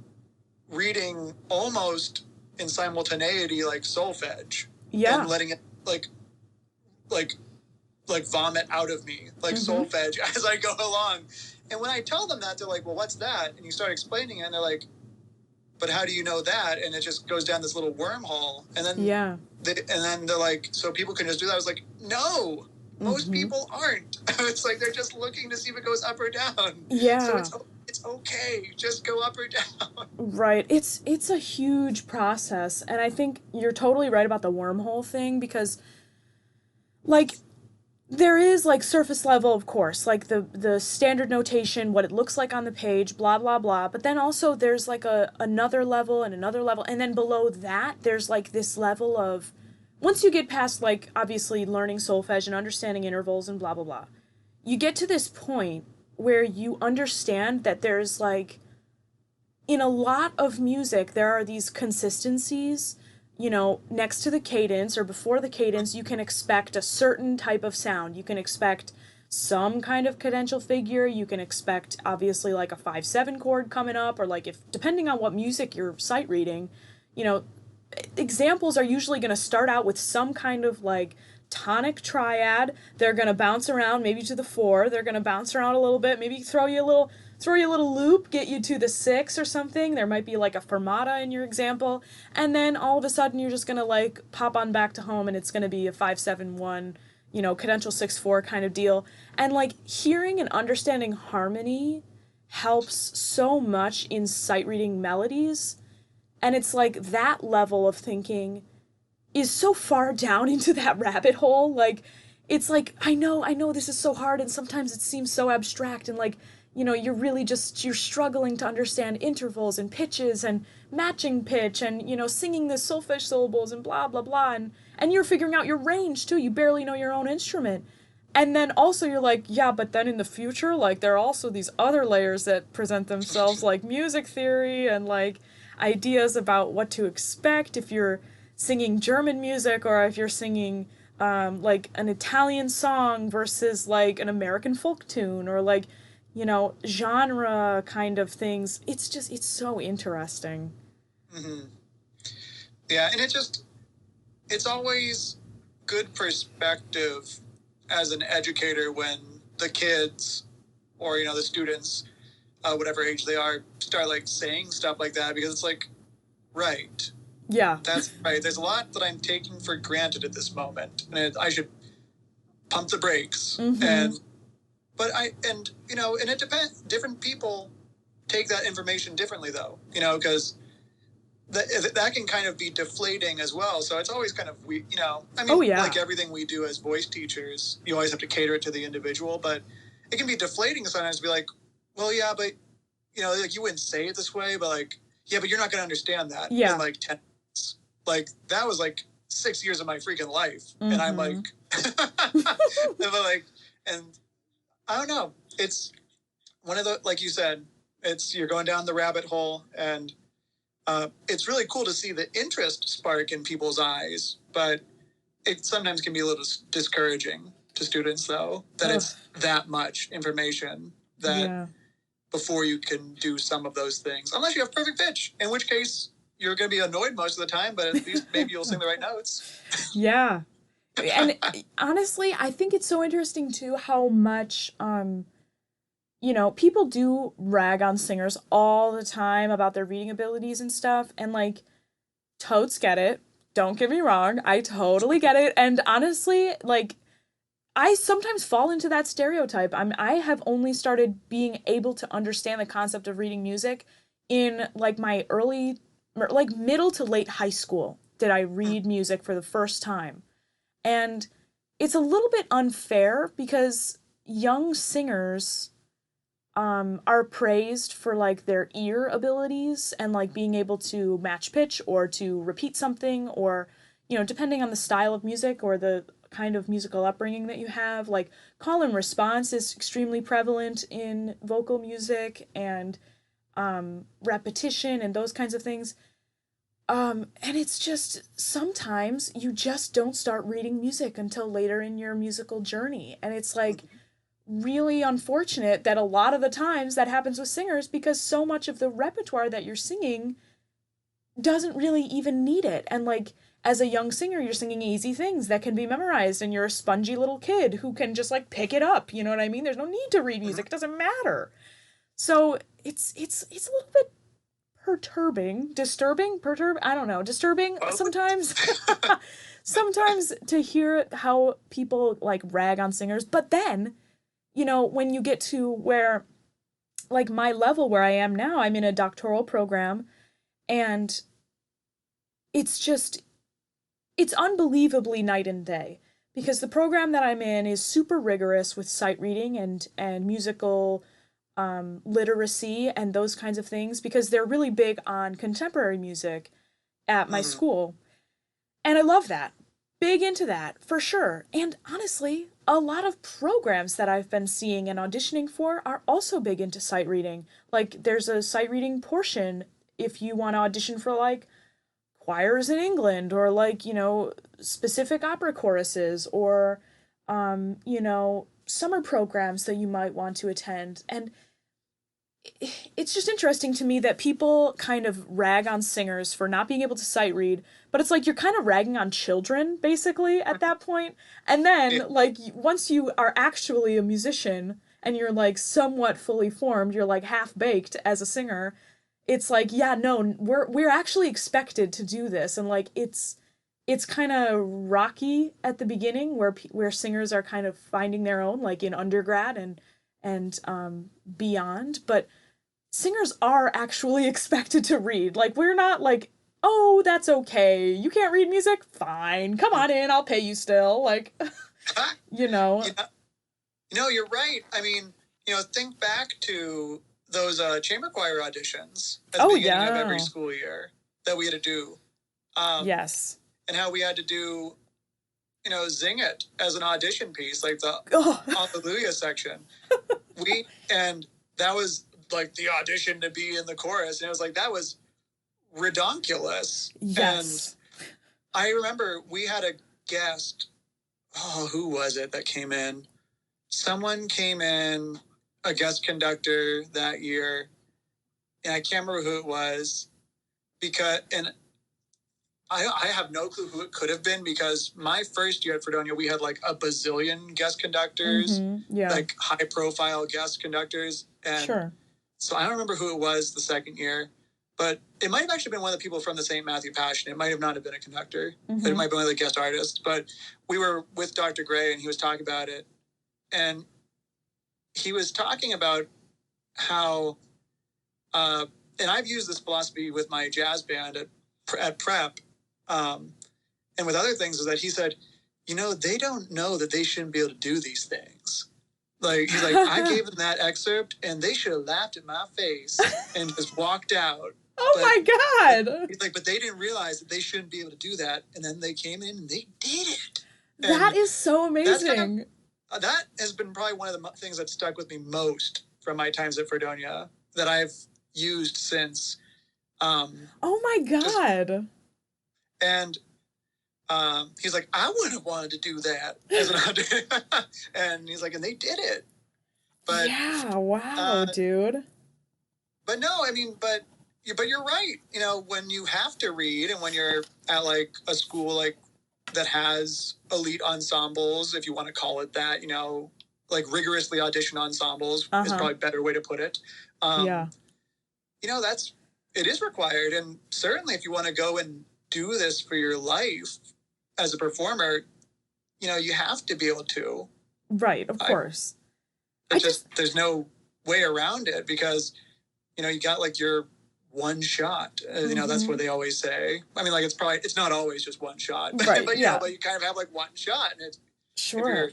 reading almost in simultaneity, like solfege, and letting it like vomit out of me, like solfege as I go along. And when I tell them that, they're like, "Well, what's that?" And you start explaining it, and they're like, "But how do you know that?" And it just goes down this little wormhole. And then they're like, "So people can just do that?" I was like, "No, most people aren't." It's like they're just looking to see if it goes up or down. So it's okay, just go up or down. Right. It's a huge process, and I think you're totally right about the wormhole thing, because like there is like surface level, of course, like the standard notation, what it looks like on the page, blah blah blah, but then also there's like another level, and then below that there's like this level of, once you get past like obviously learning solfege and understanding intervals and blah blah blah, you get to this point where you understand that there's like, in a lot of music, there are these consistencies, next to the cadence or before the cadence, you can expect a certain type of sound. You can expect some kind of cadential figure. You can expect, obviously, like a 5/7 chord coming up, or like, if depending on what music you're sight reading, examples are usually going to start out with some kind of like tonic triad. They're going to bounce around maybe to the 4. They're going to bounce around a little bit, maybe throw you a little loop, get you to the 6 or something. There might be like a fermata in your example, and then all of a sudden you're just going to like pop on back to home, and it's going to be a 5/7/1, cadential 6/4 kind of deal. And like hearing and understanding harmony helps so much in sight reading melodies. And it's like that level of thinking is so far down into that rabbit hole. Like, it's like, I know this is so hard, and sometimes it seems so abstract, and like, you're struggling to understand intervals and pitches and matching pitch and, singing the solfege syllables and blah, blah, blah. And you're figuring out your range too. You barely know your own instrument. And then also you're like, yeah, but then in the future, like, there are also these other layers that present themselves, like music theory and like ideas about what to expect if you're singing German music, or if you're singing like an Italian song versus like an American folk tune, or like, genre kind of things. It's so interesting. Yeah, and it's always good perspective as an educator when the kids or, the students, whatever age they are, start like saying stuff like that, because it's like, right. Yeah. That's right. There's a lot that I'm taking for granted at this moment, and I should pump the brakes. And it depends. Different people take that information differently, though, because that can kind of be deflating as well. So it's always kind of like everything we do as voice teachers, you always have to cater it to the individual, but it can be deflating sometimes to be like, well, yeah, but like you wouldn't say it this way, but like, yeah, but you're not going to understand that in like 10 minutes. Like that was like 6 years of my freaking life. Mm-hmm. And I'm like, and I don't know. It's one of the, like you said, you're going down the rabbit hole, and it's really cool to see the interest spark in people's eyes, but it sometimes can be a little discouraging to students, though, that it's that much information that before you can do some of those things, unless you have perfect pitch, in which case you're going to be annoyed most of the time, but at least maybe you'll sing the right notes. Yeah. And honestly, I think it's so interesting, too, how much, people do rag on singers all the time about their reading abilities and stuff, and, like, totes get it. Don't get me wrong. I totally get it. And honestly, like, I sometimes fall into that stereotype. I have only started being able to understand the concept of reading music in, like, my middle to late high school did I read music for the first time. And it's a little bit unfair because young singers are praised for, like, their ear abilities and, like, being able to match pitch or to repeat something, or, depending on the style of music or the kind of musical upbringing that you have, like, call and response is extremely prevalent in vocal music, and repetition and those kinds of things. And it's just, sometimes you just don't start reading music until later in your musical journey. And it's like really unfortunate that a lot of the times that happens with singers, because so much of the repertoire that you're singing doesn't really even need it. And like, as a young singer, you're singing easy things that can be memorized, and you're a spongy little kid who can just like pick it up. You know what I mean? There's no need to read music. It doesn't matter. So it's a little bit disturbing sometimes. Sometimes to hear how people like rag on singers. But then, when you get to where, like, my level where I am now, I'm in a doctoral program, and it's unbelievably night and day, because the program that I'm in is super rigorous with sight reading and musical literacy and those kinds of things, because they're really big on contemporary music at my school. And I love that. Big into that, for sure. And honestly, a lot of programs that I've been seeing and auditioning for are also big into sight reading. Like, there's a sight reading portion if you want to audition for, like, choirs in England, or, like, specific opera choruses, or, summer programs that you might want to attend. And it's just interesting to me that people kind of rag on singers for not being able to sight read, but it's like you're kind of ragging on children, basically, at that point. And then, like, once you are actually a musician and you're, like, somewhat fully formed, you're, like, half-baked as a singer, it's like, yeah, no, we're actually expected to do this. And, like, it's kind of rocky at the beginning, where singers are kind of finding their own, like, in undergrad and beyond, but singers are actually expected to read. Like, we're not like, oh, that's okay, you can't read music, fine, come on in, I'll pay you still, like, You're right. I mean, think back to those chamber choir auditions at the beginning of every school year that we had to do. Yes. And how we had to do, Zing It as an audition piece, like the Hallelujah section. And that was like the audition to be in the chorus. And it was like, that was redonkulous. Yes. And I remember we had a guest. Oh, who was it that came in? Someone came in, a guest conductor that year. And I can't remember who it was, and I have no clue who it could have been, because my first year at Fredonia, we had like a bazillion guest conductors, like high profile guest conductors. And so I don't remember who it was the second year, but it might have actually been one of the people from the St. Matthew Passion. It might have not have been a conductor, but it might be one of the guest artists. But we were with Dr. Gray, and he was talking about it. And he was talking about how, and I've used this philosophy with my jazz band at at prep, and with other things, is that he said, they don't know that they shouldn't be able to do these things. Like, he's like, I gave them that excerpt and they should have laughed at my face and just walked out. Oh my God. He's like, but they didn't realize that they shouldn't be able to do that. And then they came in and they did it. That is so amazing. That has been probably one of the things that stuck with me most from my times at Fredonia that I've used since. Oh my God. And he's like, I wouldn't have wanted to do that as an auditor. And he's like, and they did it. But yeah, wow, dude. But no, I mean, but you're right. When you have to read and when you're at like a school like that has elite ensembles, if you want to call it that, like rigorously audition ensembles is probably a better way to put it. Yeah. It is required. And certainly if you want to go and do this for your life as a performer, you have to be able to. Right, of course. There's no way around it because, you got like your one shot. That's what they always say. I mean, like it's not always just one shot, right? But yeah, but you kind of have like one shot, and it's sure.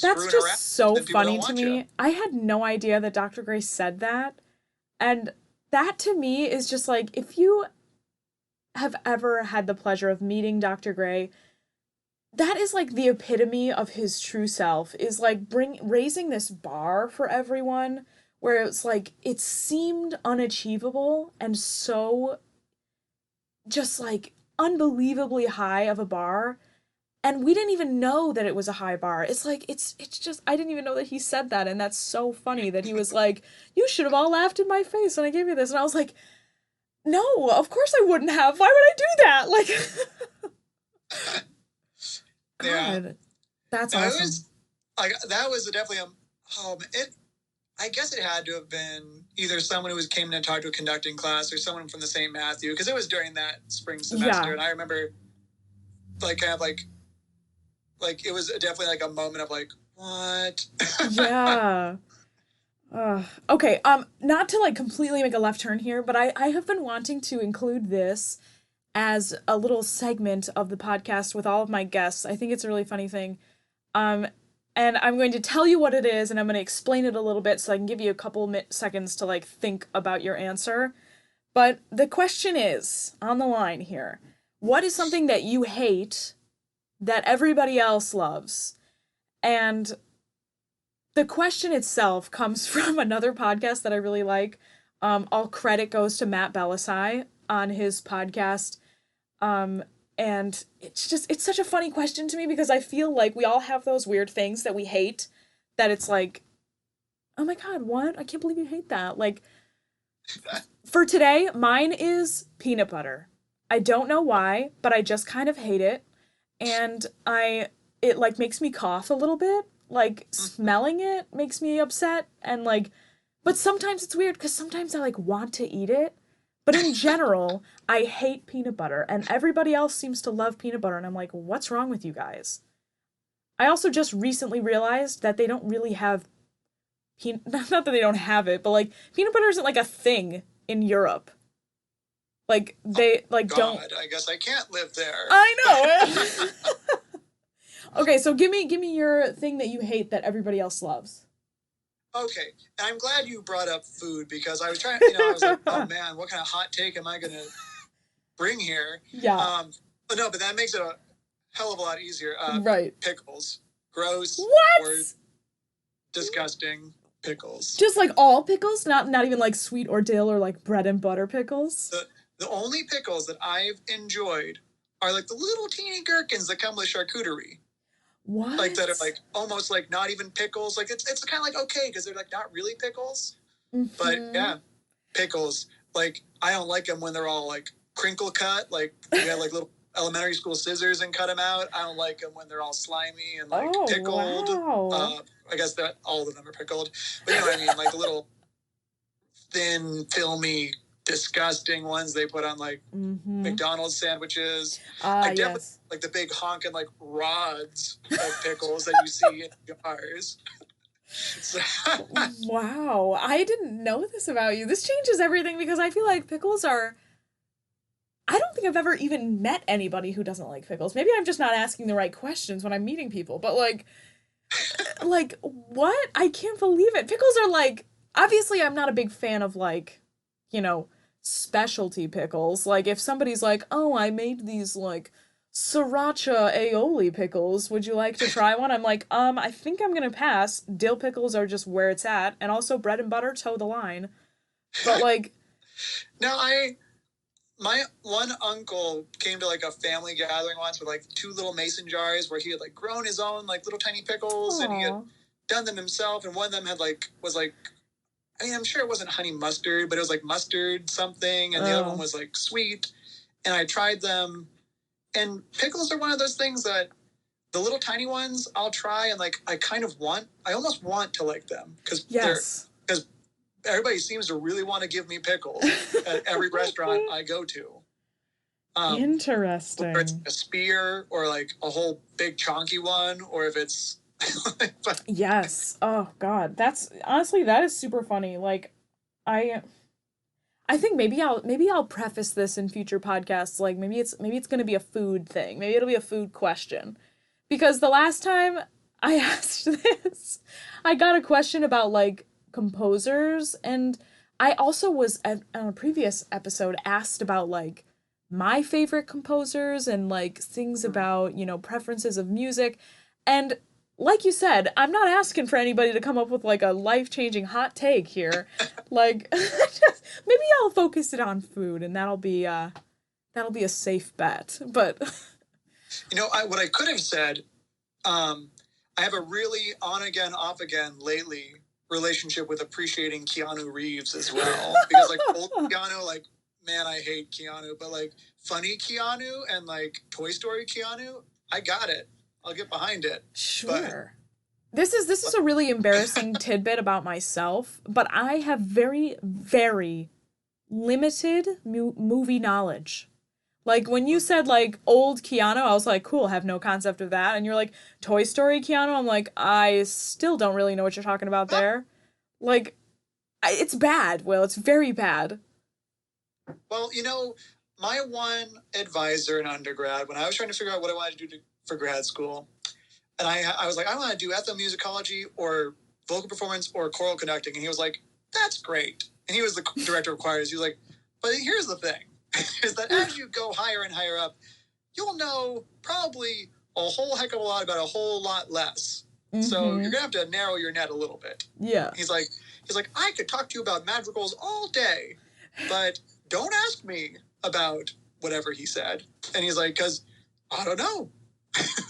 That's just around, so funny to me. You. I had no idea that Dr. Gray said that, and that to me is just like, if you have ever had the pleasure of meeting Dr. Gray, that is like the epitome of his true self, is like raising this bar for everyone where it's like it seemed unachievable and so just like unbelievably high of a bar, and we didn't even know that it was a high bar. It's like it's just, I didn't even know that he said that, and that's so funny that he was like, you should have all laughed in my face when I gave you this. And I was like, no, of course I wouldn't have. Why would I do that? Like God, yeah. That's awesome. That was definitely I guess it had to have been either someone who came in and talked to a conducting class or someone from the St. Matthew, because it was during that spring semester. Yeah. And I remember like kind of like it was definitely like a moment of like, what? Yeah. Okay, not to like completely make a left turn here, but I have been wanting to include this as a little segment of the podcast with all of my guests. I think it's a really funny thing. And I'm going to tell you what it is, and I'm going to explain it a little bit so I can give you a couple seconds to like think about your answer. But the question is, on the line here, what is something that you hate that everybody else loves? And the question itself comes from another podcast that I really like. All credit goes to Matt Belisai on his podcast. And it's such a funny question to me because I feel like we all have those weird things that we hate, that it's like, oh my God, what? I can't believe you hate that. Like, for today, mine is peanut butter. I don't know why, but I just kind of hate it. And it like makes me cough a little bit. Like, smelling it makes me upset. And like, but sometimes it's weird because sometimes I like want to eat it. But in general, I hate peanut butter, and everybody else seems to love peanut butter, and I'm like, what's wrong with you guys? I also just recently realized that they don't really have not that they don't have it, but like peanut butter isn't like a thing in Europe. Like they don't. I guess I can't live there. I know. Okay, so give me your thing that you hate that everybody else loves. Okay, and I'm glad you brought up food because I was trying, I was like, oh man, what kind of hot take am I going to bring here? Yeah. But no, but that makes it a hell of a lot easier. Right. Pickles. Gross. What? Or disgusting pickles. Just like all pickles? Not even like sweet or dill or like bread and butter pickles? The only pickles that I've enjoyed are like the little teeny gherkins that come with charcuterie. What? Like that are like almost like not even pickles. Like it's kind of like okay because they're like not really pickles. Mm-hmm. But yeah, pickles. Like I don't like them when they're all like crinkle cut. Like we had like little elementary school scissors and cut them out. I don't like them when they're all slimy and like pickled. Wow. I guess that all of them are pickled. But you know what I mean? Like the little thin, filmy, disgusting ones they put on like McDonald's sandwiches. I definitely like the big honking like rods of pickles that you see in jars. Wow, I didn't know this about you. This changes everything because I feel like pickles are I don't think I've ever even met anybody who doesn't like pickles. Maybe I'm just not asking the right questions when I'm meeting people, but like what? I can't believe it. Pickles are like, obviously I'm not a big fan of like, you know, specialty pickles. Like if somebody's like, "Oh, I made these like sriracha aioli pickles. Would you like to try one?" I'm like, I think I'm gonna pass. Dill pickles are just where it's at, and also bread and butter toe the line. But like, Now, my one uncle came to like a family gathering once with like two little mason jars where he had like grown his own like little tiny pickles, and he had done them himself, and one of them had was I mean, I'm sure it wasn't honey mustard, but it was like mustard something, and the other one was like sweet. And I tried them, and pickles are one of those things that the little tiny ones I'll try, and like I almost want to like them because everybody seems to really want to give me pickles at every restaurant I go to. Interesting. Whether it's a spear or like a whole big chonky one, or if it's yes. Oh God, that's honestly that is super funny. Like, I think maybe I'll preface this in future podcasts. Like maybe it's gonna be a food thing. Maybe it'll be a food question, because the last time I asked this, I got a question about like composers, and I also was on a previous episode asked about like my favorite composers and like things about, preferences of music. And like you said, I'm not asking for anybody to come up with like a life-changing hot take here. Like maybe I'll focus it on food, and that'll be a safe bet. But what I could have said, I have a really on again, off again lately relationship with appreciating Keanu Reeves as well. Because like old Keanu, like, man, I hate Keanu, but like funny Keanu and like Toy Story Keanu, I got it. I'll get behind it. Sure. This is a really embarrassing tidbit about myself, but I have very, very limited movie knowledge. Like, when you said, like, old Keanu, I was like, cool, have no concept of that. And you're like, Toy Story Keanu? I'm like, I still don't really know what you're talking about there. Like, it's bad, Will. It's very bad. Well, my one advisor in undergrad, when I was trying to figure out what I wanted to do for grad school, and I was like, I want to do ethnomusicology or vocal performance or choral conducting. And he was like, that's great. And he was the director of choirs. He was like, but here's the thing, is that as you go higher and higher up, you'll know probably a whole heck of a lot about a whole lot less. Mm-hmm. So you're going to have to narrow your net a little bit. Yeah. He's like, I could talk to you about madrigals all day, but don't ask me about whatever he said. And he's like, because I don't know.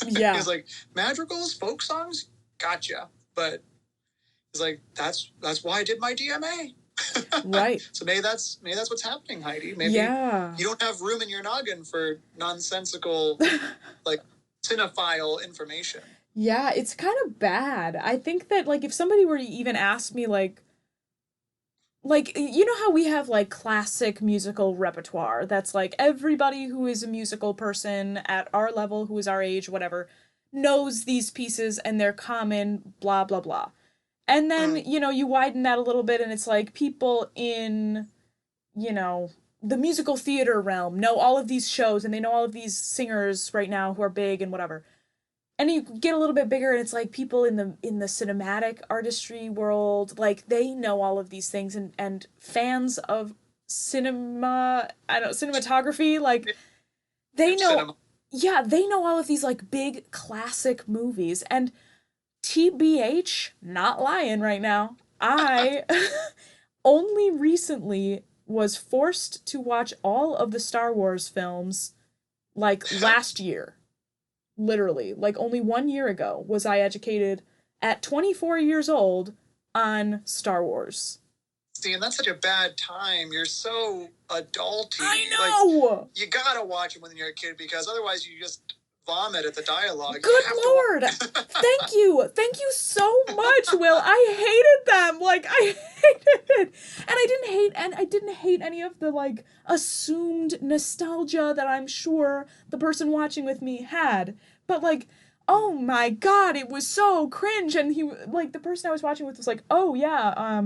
Yeah. He's like, madrigals, folk songs, gotcha. But he's like, that's why I did my DMA. Right. So maybe that's what's happening, Heidi. Maybe you don't have room in your noggin for nonsensical, like, cinephile information. Yeah, it's kind of bad. I think that, like, if somebody were to even ask me, like, you know how we have, like, classic musical repertoire that's, like, everybody who is a musical person at our level, who is our age, whatever, knows these pieces and they're common, blah, blah, blah. And then, you widen that a little bit and it's, like, people in, the musical theater realm know all of these shows and they know all of these singers right now who are big and whatever. And you get a little bit bigger and it's like people in the cinematic artistry world, like they know all of these things, and fans of cinematography, like they know, they know all of these like big classic movies. And TBH, not lying right now, I only recently was forced to watch all of the Star Wars films like last year. Literally, like only 1 year ago was I educated at 24 years old on Star Wars. See, and that's such a bad time. You're so adulty. I know! Like, you gotta watch them when you're a kid, because otherwise you just vomit at the dialogue. Good Lord! Thank you! Thank you so much, Will! I hated them! Like, I hated it! And I didn't hate any of the, like, assumed nostalgia that I'm sure the person watching with me had. But, like, oh my God, it was so cringe! And the person I was watching with was like, oh yeah,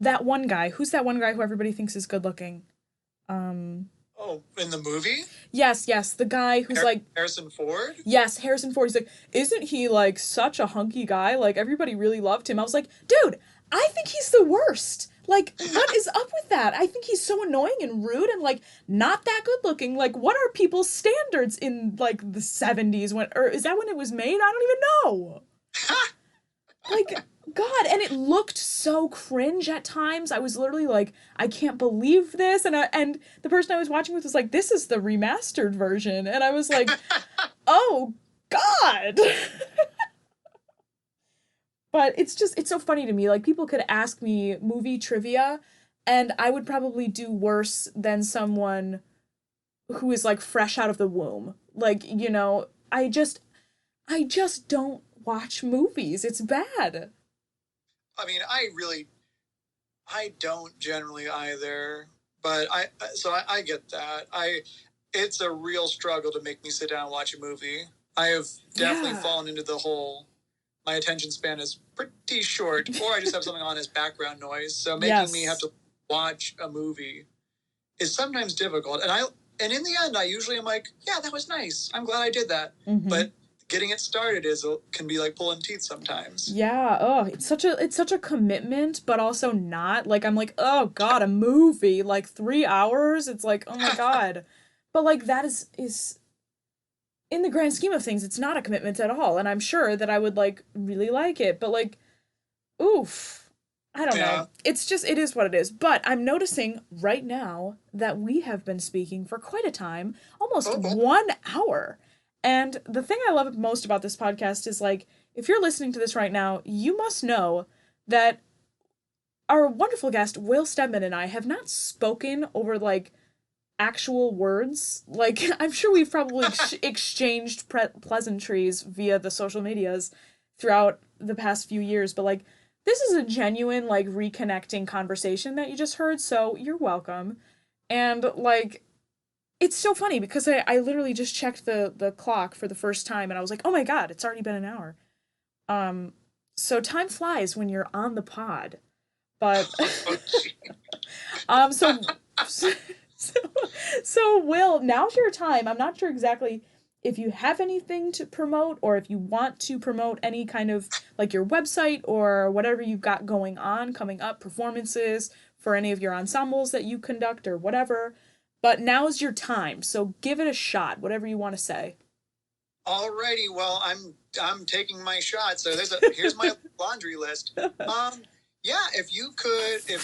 that one guy. Who's that one guy who everybody thinks is good looking? Oh, in the movie? Yes, the guy who's like, Harrison Ford? yes, Harrison Ford. He's like, isn't he like such a hunky guy? Like everybody really loved him. I was like, dude, I think he's the worst. Like, what is up with that? I think he's so annoying and rude and like not that good looking. Like, what are people's standards in like the 70s when, or is that when it was made? I don't even know. Like, God, and it looked so cringe at times. I was literally like, I can't believe this. And the person I was watching with was like, this is the remastered version. And I was like, oh God. But it's so funny to me. Like, people could ask me movie trivia, and I would probably do worse than someone who is like fresh out of the womb. Like, I just don't watch movies. It's bad. I mean, I don't generally either, but I get that. It's a real struggle to make me sit down and watch a movie. I have definitely fallen into the whole, my attention span is pretty short, or I just have something on as background noise. So making me have to watch a movie is sometimes difficult. And in the end, I usually am like, yeah, that was nice. I'm glad I did that. Mm-hmm. But getting it started can be like pulling teeth sometimes. Yeah. Oh, it's such a commitment, but also not. Like, I'm like, oh God, a movie, like 3 hours. It's like, oh my God. But like that is in the grand scheme of things, it's not a commitment at all. And I'm sure that I would like really like it, but like, oof. I don't know. It's just, it is what it is. But I'm noticing right now that we have been speaking for quite a time, almost 1 hour. And the thing I love most about this podcast is like, if you're listening to this right now, you must know that our wonderful guest, Will Steadman, and I have not spoken over like actual words. Like, I'm sure we've probably exchanged pleasantries via the social medias throughout the past few years, but like, this is a genuine, like, reconnecting conversation that you just heard, so you're welcome. And, like, it's so funny because I literally just checked the clock for the first time and I was like, oh my God, it's already been an hour. So time flies when you're on the pod. But, so, Will, now's your time. I'm not sure exactly if you have anything to promote or if you want to promote any kind of like your website or whatever you've got going on coming up, performances for any of your ensembles that you conduct or whatever. But now's your time, so give it a shot, whatever you want to say. Alrighty, well, I'm taking my shot. So here's my laundry list. Yeah, if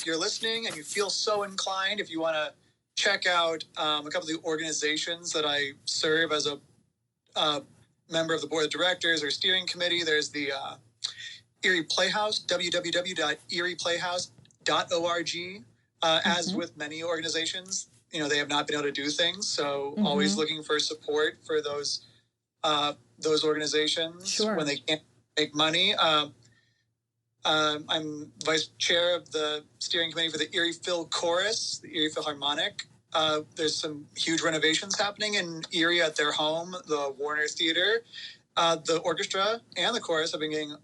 you're listening and you feel so inclined, if you want to check out a couple of the organizations that I serve as a member of the board of directors or steering committee. There's the Erie Playhouse, www.erieplayhouse.org. As with many organizations, they have not been able to do things. So always looking for support for those organizations when they can't make money. I'm vice chair of the steering committee for the Erie Phil Chorus, the Erie Philharmonic. There's some huge renovations happening in Erie at their home, the Warner Theater. The orchestra and the chorus have been getting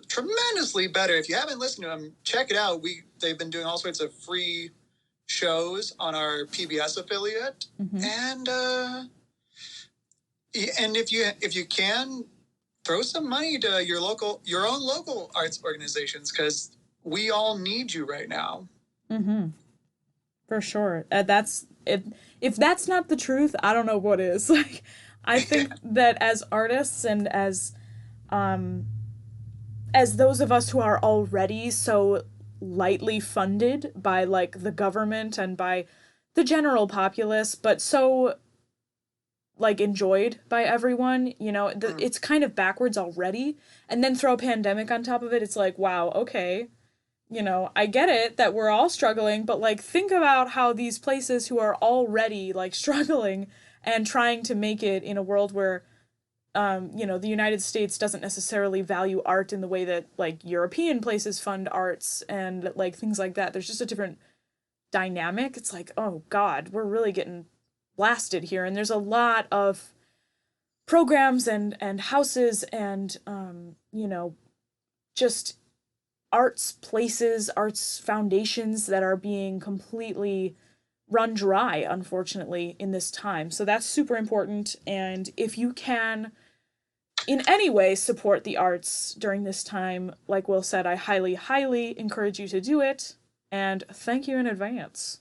tremendously better. If you haven't listened to them, check it out. They've been doing all sorts of free shows on our PBS affiliate, and if you can, throw some money to your own local arts organizations because we all need you right now. For sure. That's it. If that's not the truth, I don't know what is. Like, I think that as artists and as those of us who are already so lightly funded by like the government and by the general populace, but so like enjoyed by everyone, it's kind of backwards already. And then throw a pandemic on top of it. It's like, wow, okay. I get it that we're all struggling, but like think about how these places who are already like struggling and trying to make it in a world where the United States doesn't necessarily value art in the way that like European places fund arts and like things like that. There's just a different dynamic. It's like, oh God, we're really getting blasted here. And there's a lot of programs and houses and just arts places, arts foundations that are being completely run dry, unfortunately, in this time. So that's super important. And if you can in any way support the arts during this time, like Will said, I highly, highly encourage you to do it. And thank you in advance.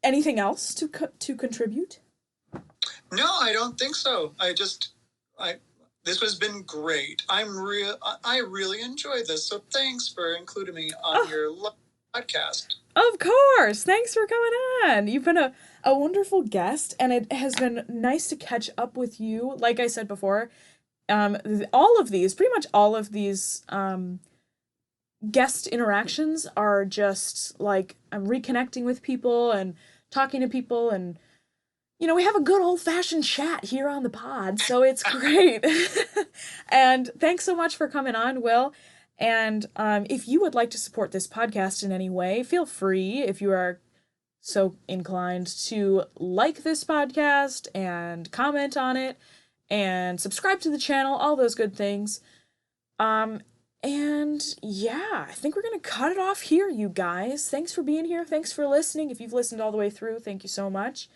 Anything else to contribute? No, I don't think so. This has been great. I really enjoyed this. So thanks for including me on your podcast. Of course. Thanks for coming on. You've been a wonderful guest, and it has been nice to catch up with you. Like I said before, pretty much all of these guest interactions are just like I'm reconnecting with people and talking to people, and we have a good old-fashioned chat here on the pod, so it's great. And thanks so much for coming on, Will. And if you would like to support this podcast in any way, feel free, if you are so inclined, to like this podcast and comment on it and subscribe to the channel, all those good things. And yeah, I think we're going to cut it off here, you guys. Thanks for being here. Thanks for listening. If you've listened all the way through, thank you so much.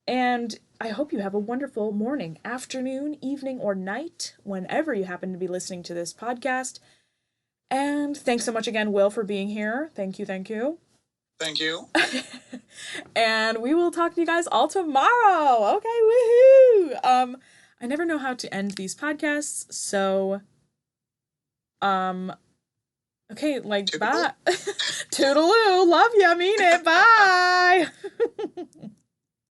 And I hope you have a wonderful morning, afternoon, evening, or night, whenever you happen to be listening to this podcast. And thanks so much again, Will, for being here. Thank you, thank you. Thank you. And we will talk to you guys all tomorrow. Okay, woohoo! I never know how to end these podcasts, so okay, like, Toodaloo. bye. Toodaloo, love ya, mean it, bye.